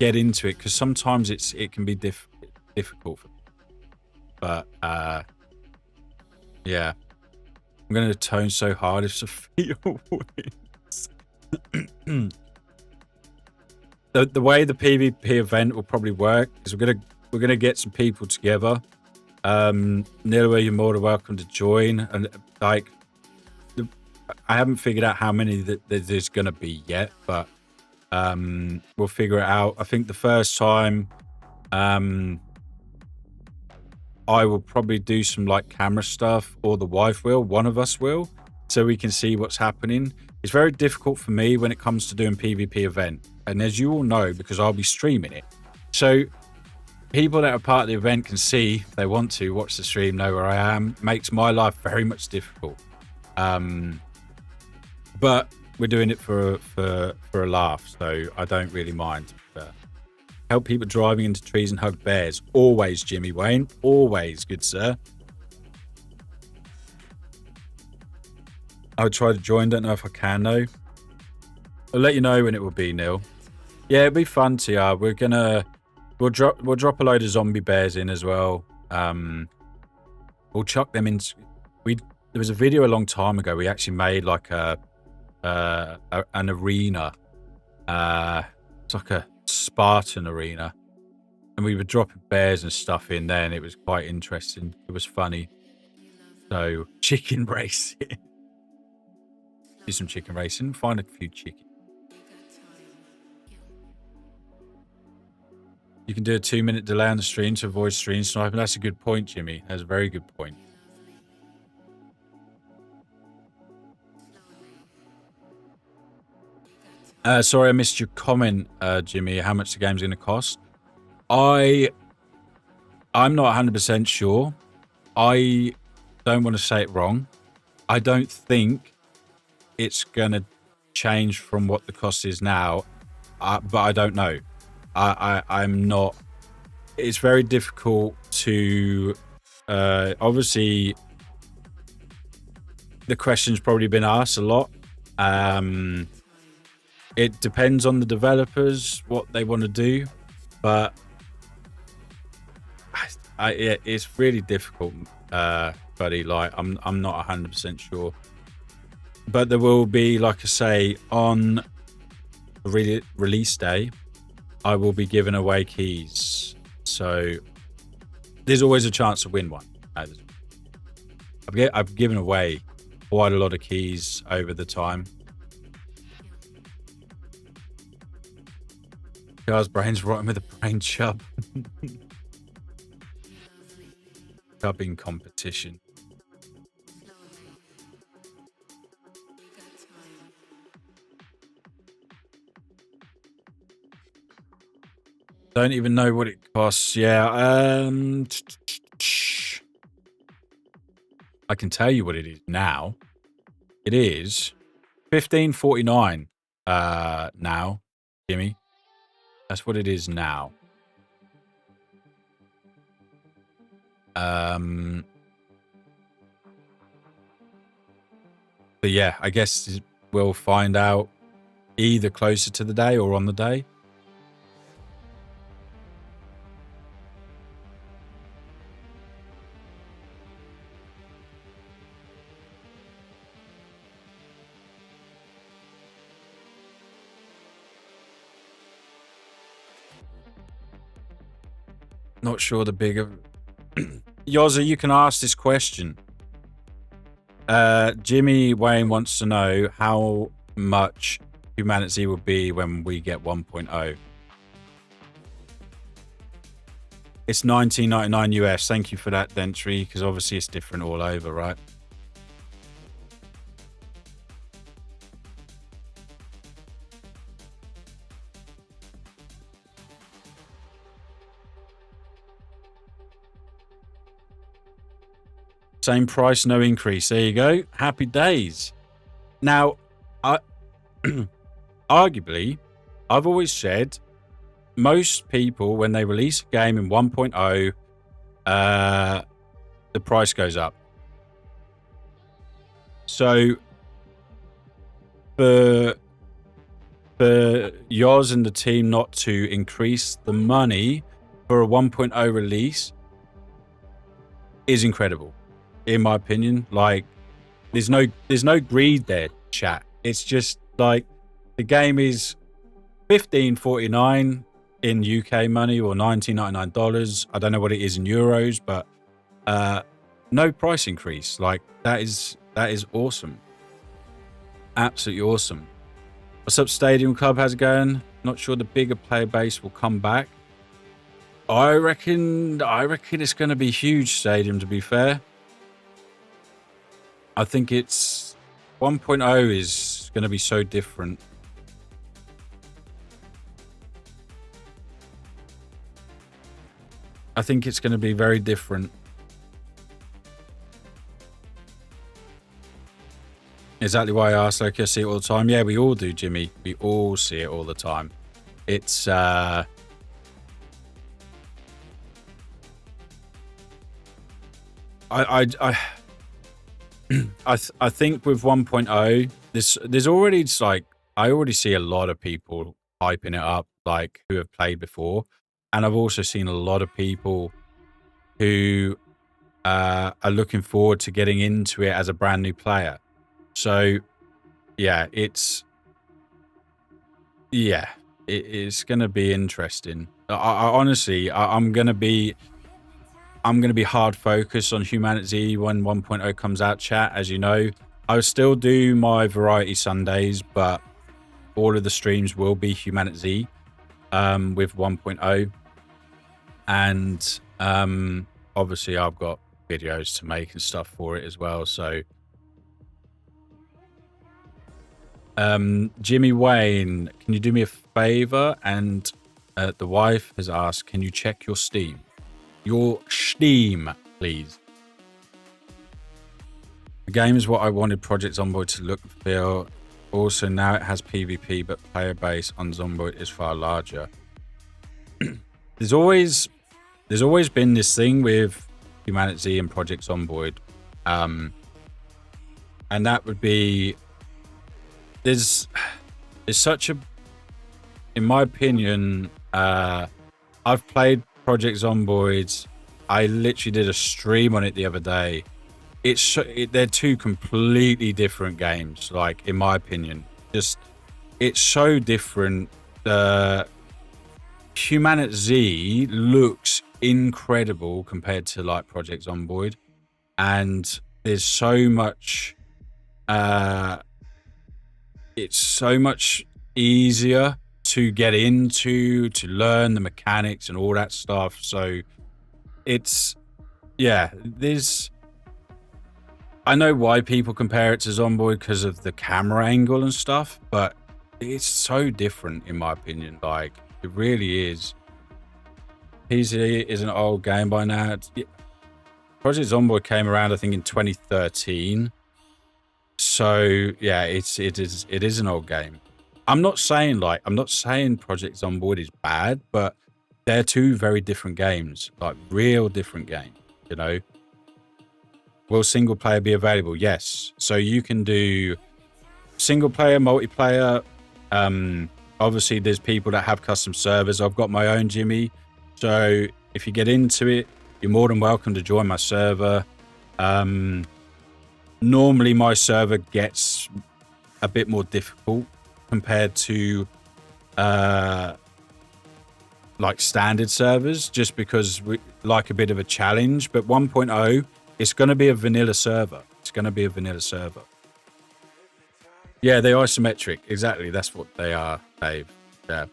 get into it, because sometimes it can be difficult. But yeah, I'm going to tone so hard if Sophia wins. The way the PvP event will probably work is we're gonna get some people together. Nilwa, you're more than welcome to join, and like I haven't figured out how many that there's gonna be yet, but we'll figure it out. I think the first time I will probably do some like camera stuff, or the wife will, one of us will, so we can see what's happening. It's very difficult for me when it comes to doing PvP event, and as you all know, because I'll be streaming it, so people that are part of the event can see, if they want to watch the stream, know where I am. Makes my life very much difficult, but we're doing it for a laugh, so I don't really mind. Help people driving into trees and hug bears. Always, Jimmy Wayne. Always, good sir. I would try to join. Don't know if I can though. I'll let you know when it will be, Neil. Yeah, it'll be fun to. We'll drop a load of zombie bears in as well. We'll chuck them in. There was a video a long time ago. We actually made like an arena. It's like a Spartan arena, and we were dropping bears and stuff in there, and it was quite interesting. It was funny. So chicken racing. Do some chicken racing. Find a few chickens. You can do a 2-minute delay on the stream to avoid stream sniping. That's a good point, Jimmy. That's a very good point. Sorry, I missed your comment, Jimmy. How much the game's going to cost? I'm not 100% sure. I don't want to say it wrong. I don't think it's going to change from what the cost is now, but I don't know. I'm not. It's very difficult to. Obviously, the question's probably been asked a lot. It depends on the developers what they want to do, but it's really difficult, buddy. Like I'm not 100% sure, but there will be, like I say, on release day, I will be giving away keys. So there's always a chance to win one. I've given away quite a lot of keys over the time. Charles' brain's rotten with a brain chub. Chubbing competition. Don't even know what it costs. Yeah. I can tell you what it is now. It is $15.49 now, Jimmy. That's what it is now. But yeah, I guess we'll find out either closer to the day or on the day. Not sure the bigger... Yozza, you can ask this question. Jimmy Wayne wants to know how much HumanitZ will be when we get 1.0. It's $19.99 US. Thank you for that, Dentry, because obviously it's different all over, right? Same price, no increase. There you go. Happy days. Now, arguably, I've always said most people, when they release a game in 1.0, the price goes up. So for Yoz and the team not to increase the money for a 1.0 release is incredible, in my opinion. Like, there's no greed there, chat. It's just like the game is $15.49 in UK money, or $19.99. I don't know what it is in euros, but no price increase. Like, that is awesome. Absolutely awesome. What's up, Stadium Club? How's it going? Not sure the bigger player base will come back. I reckon it's going to be huge, Stadium, to be fair. I think it's 1.0 is going to be so different. I think it's going to be very different. Exactly why I asked, like, I see it all the time. Yeah, we all do, Jimmy. We all see it all the time. It's I think with 1.0, there's already, it's like, I already see a lot of people hyping it up, like, who have played before, and I've also seen a lot of people who are looking forward to getting into it as a brand new player. So yeah, it's gonna be interesting. I honestly, I'm gonna be hard focused on HumanitZ when 1.0 comes out, chat. As you know, I'll still do my variety Sundays, but all of the streams will be HumanitZ with 1.0, and obviously I've got videos to make and stuff for it as well. So Jimmy Wayne, can you do me a favor? And the wife has asked, can you check your Steam? Your Steam, please. The game is what I wanted Project Zomboid to look and feel. Also, now it has PvP, but player base on Zomboid is far larger. There's always been this thing with HumanitZ and Project Zomboid. And that would be, there's such a, in my opinion, I've played Project Zomboid. I literally did a stream on it the other day. They're two completely different games, like, in my opinion. Just, it's so different. HumanitZ looks incredible compared to, like, Project Zomboid, and there's so much it's so much easier to get into, to learn the mechanics and all that stuff. So it's, yeah, I know why people compare it to Zomboid because of the camera angle and stuff, but it's so different in my opinion. Like, it really is. PC is an old game by now. Project Zomboid came around, I think, in 2013. So yeah, it is an old game. I'm not saying Project Zomboid is bad, but they're two very different games, like real different games, you know. Will single player be available? Yes. So you can do single player, multiplayer. Obviously there's people that have custom servers. I've got my own, Jimmy. So if you get into it, you're more than welcome to join my server. Normally my server gets a bit more difficult compared to like standard servers, just because we like a bit of a challenge. But 1.0, it's going to be a vanilla server. It's going to be a vanilla server. Yeah, they're isometric. Exactly. That's what they are, Dave. Yeah.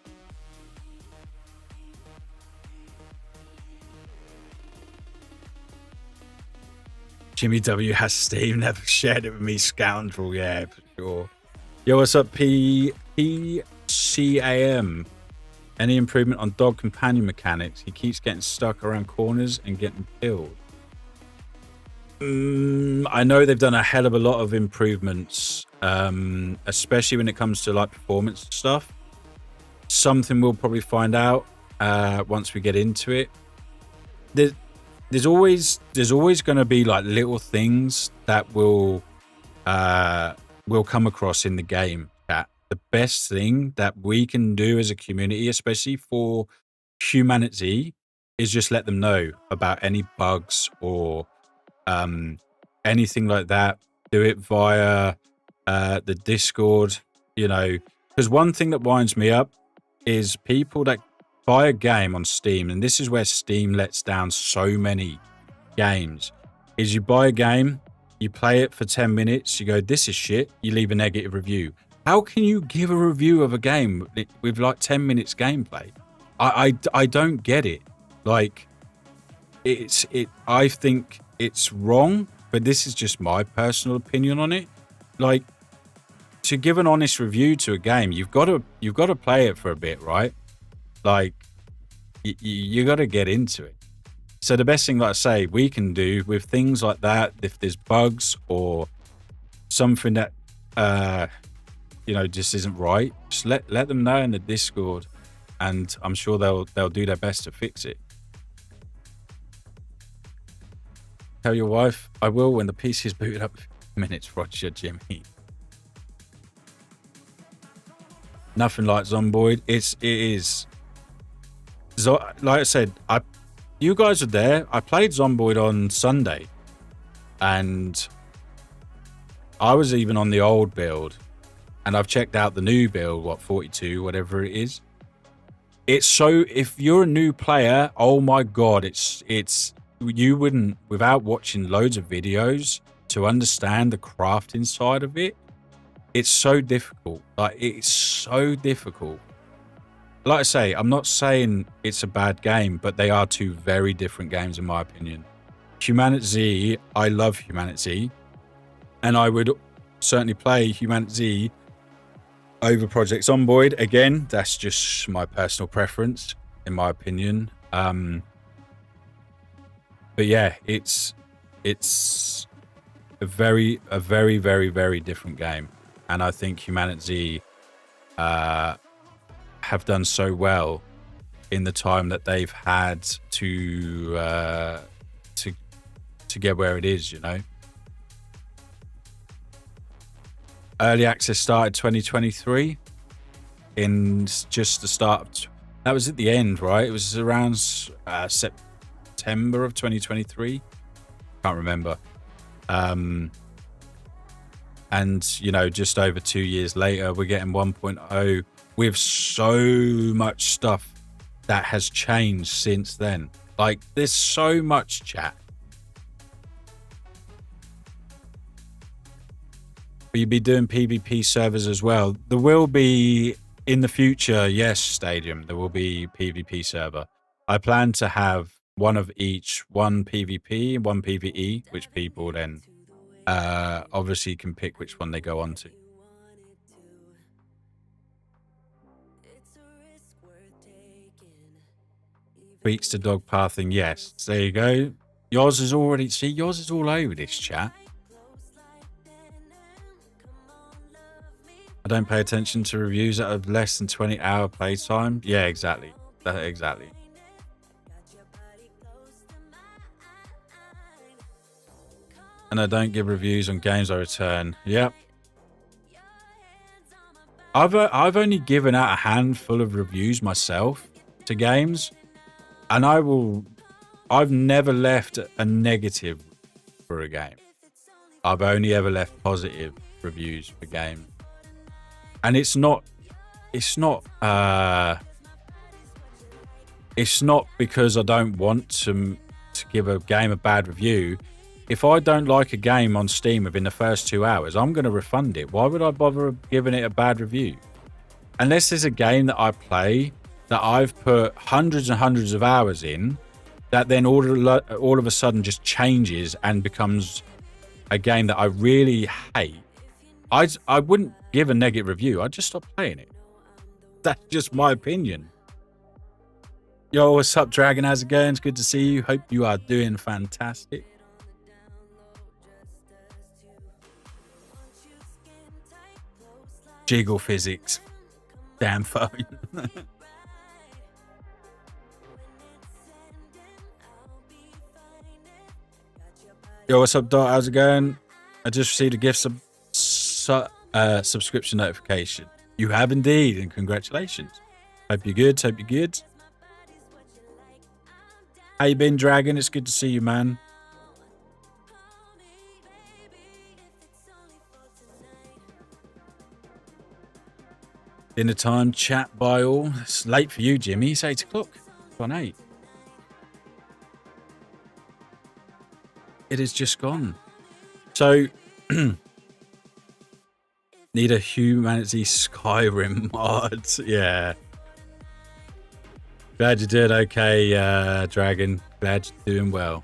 Jimmy W has Steam, never shared it with me, scoundrel. Yeah, for sure. Yo, what's up, PCAM? Any improvement on dog companion mechanics? He keeps getting stuck around corners and getting killed. I know they've done a hell of a lot of improvements, especially when it comes to like performance stuff. Something we'll probably find out once we get into it. There's always going to be like little things that will come across in the game. That the best thing that we can do as a community, especially for HumanitZ, is just let them know about any bugs or anything like that. Do it via the Discord, you know, because one thing that winds me up is people that buy a game on Steam, and this is where Steam lets down so many games, is you buy a game, you play it for 10 minutes, you go, this is shit, you leave a negative review. How can you give a review of a game with like 10 minutes gameplay? I don't get it. Like, I think it's wrong, but this is just my personal opinion on it. Like, to give an honest review to a game, you've got to play it for a bit, right? Like, you got to get into it. So the best thing, like I say, we can do with things like that, if there's bugs or something that just isn't right, just let them know in the Discord, and I'm sure they'll do their best to fix it. Tell your wife, I will when the PC is booted up in minutes, Roger Jimmy. Nothing like Zomboid. It is. Like I said, you guys are there. I played Zomboid on Sunday, and I was even on the old build, and I've checked out the new build, 42, whatever it is. It's so, if you're a new player, oh my god, it's you wouldn't, without watching loads of videos to understand the crafting side of it. It's so difficult. Like, it's so difficult. Like I say, I'm not saying it's a bad game, but they are two very different games in my opinion. HumanitZ, I love HumanitZ, and I would certainly play HumanitZ over Project Zomboid. Again, that's just my personal preference, in my opinion. But yeah, it's a very, very, very different game, and I think HumanitZ have done so well in the time that they've had to get where it is, you know. Early access started 2023, in just the start of, that was at the end, right? It was around September of 2023. Can't remember. And you know, just over 2 years later, we're getting 1.0 with so much stuff that has changed since then. Like, there's so much, chat. Will you be doing PvP servers as well? There will be in the future, yes, Stadium. There will be PvP server. I plan to have one of each, one PvP, one PvE, which people then obviously can pick which one they go on to. Tweaks to dog pathing, yes. There you go. Yours is already, see, yours is all over this, chat. I don't pay attention to reviews that have less than 20-hour playtime. Yeah, exactly. Exactly. And I don't give reviews on games I return. Yep. I've only given out a handful of reviews myself to games, and I've never left a negative for a game. I've only ever left positive reviews for games. And it's not because I don't want to give a game a bad review. If I don't like a game on Steam within the first 2 hours, I'm going to refund it. Why would I bother giving it a bad review? Unless there's a game that I play that I've put hundreds and hundreds of hours in, that then all of a sudden just changes and becomes a game that I really hate. I wouldn't give a negative review. I'd just stop playing it. That's just my opinion. Yo, what's up, Dragon? How's it going? It's good to see you. Hope you are doing fantastic. Jiggle physics. Damn phone. Yo, what's up, Dot? How's it going? I just received a gift subscription notification. You have indeed, and congratulations. Hope you're good. Hope you're good. How you been, Dragon? It's good to see you, man. Dinner time, chat by all. It's late for you, Jimmy. It's 8 o'clock. It's on 8. It is just gone. So, need a HumanitZ Skyrim mod. Yeah. Glad you did okay, Dragon. Glad you're doing well.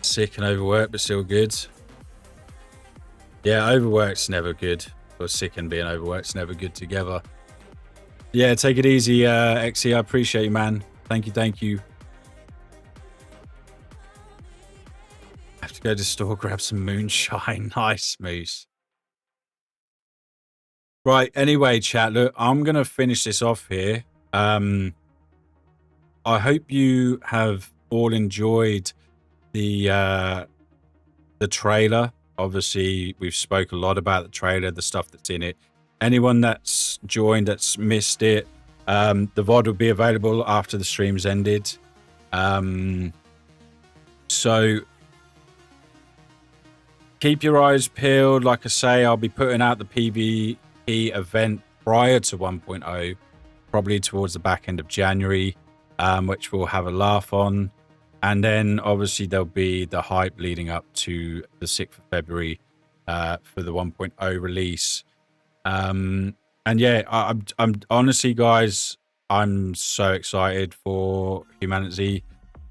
Sick and overworked, but still good. Yeah, overworked's never good. Or sick and being overworked's never good together. Yeah, take it easy, XE. I appreciate you, man. Thank you, thank you. I have to go to the store, grab some moonshine. Nice, Moose. Right, anyway, chat, look, I'm going to finish this off here. I hope you have all enjoyed the trailer. Obviously, we've spoke a lot about the trailer, the stuff that's in it. Anyone that's joined that's missed it, the VOD will be available after the stream's ended. So keep your eyes peeled. Like I say, I'll be putting out the PvE event prior to 1.0, probably towards the back end of January, which we'll have a laugh on. And then obviously there'll be the hype leading up to the 6th of February for the 1.0 release. And yeah, I'm honestly, guys, I'm so excited for HumanitZ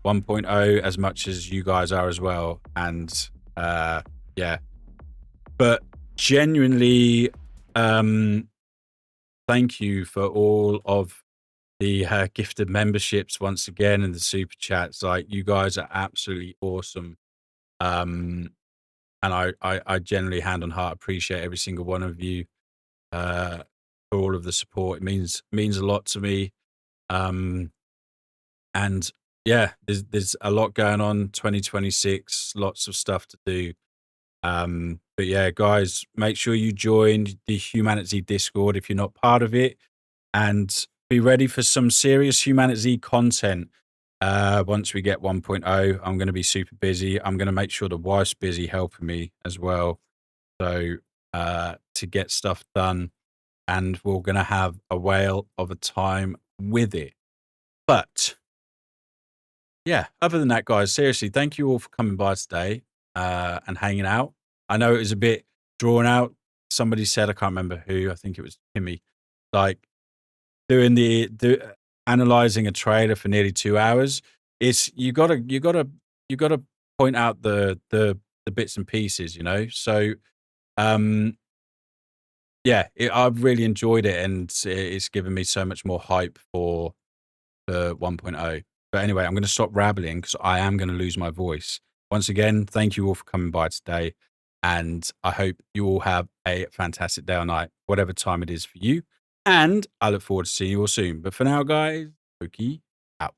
1.0 as much as you guys are as well. And yeah, but genuinely, thank you for all of the gifted memberships once again and the super chats. Like, you guys are absolutely awesome. And I generally, hand on heart, appreciate every single one of you for all of the support. It means a lot to me. And yeah, there's a lot going on. 2026, lots of stuff to do. But yeah, guys, make sure you join the HumanitZ Discord if you're not part of it, and be ready for some serious HumanitZ content. Once we get 1.0, I'm going to be super busy. I'm going to make sure the wife's busy helping me as well. So to get stuff done, and we're going to have a whale of a time with it. But yeah, other than that, guys, seriously, thank you all for coming by today and hanging out. I know it was a bit drawn out. Somebody said, I can't remember who, I think it was Timmy, like doing analyzing a trailer for nearly 2 hours. It's you gotta point out the bits and pieces, you know. So yeah, I've really enjoyed it, and it's given me so much more hype for the 1.0. But anyway, I'm going to stop rambling because I am going to lose my voice. Once again, thank you all for coming by today, and I hope you all have a fantastic day or night, whatever time it is for you. And I look forward to seeing you all soon. But for now, guys, Loki out.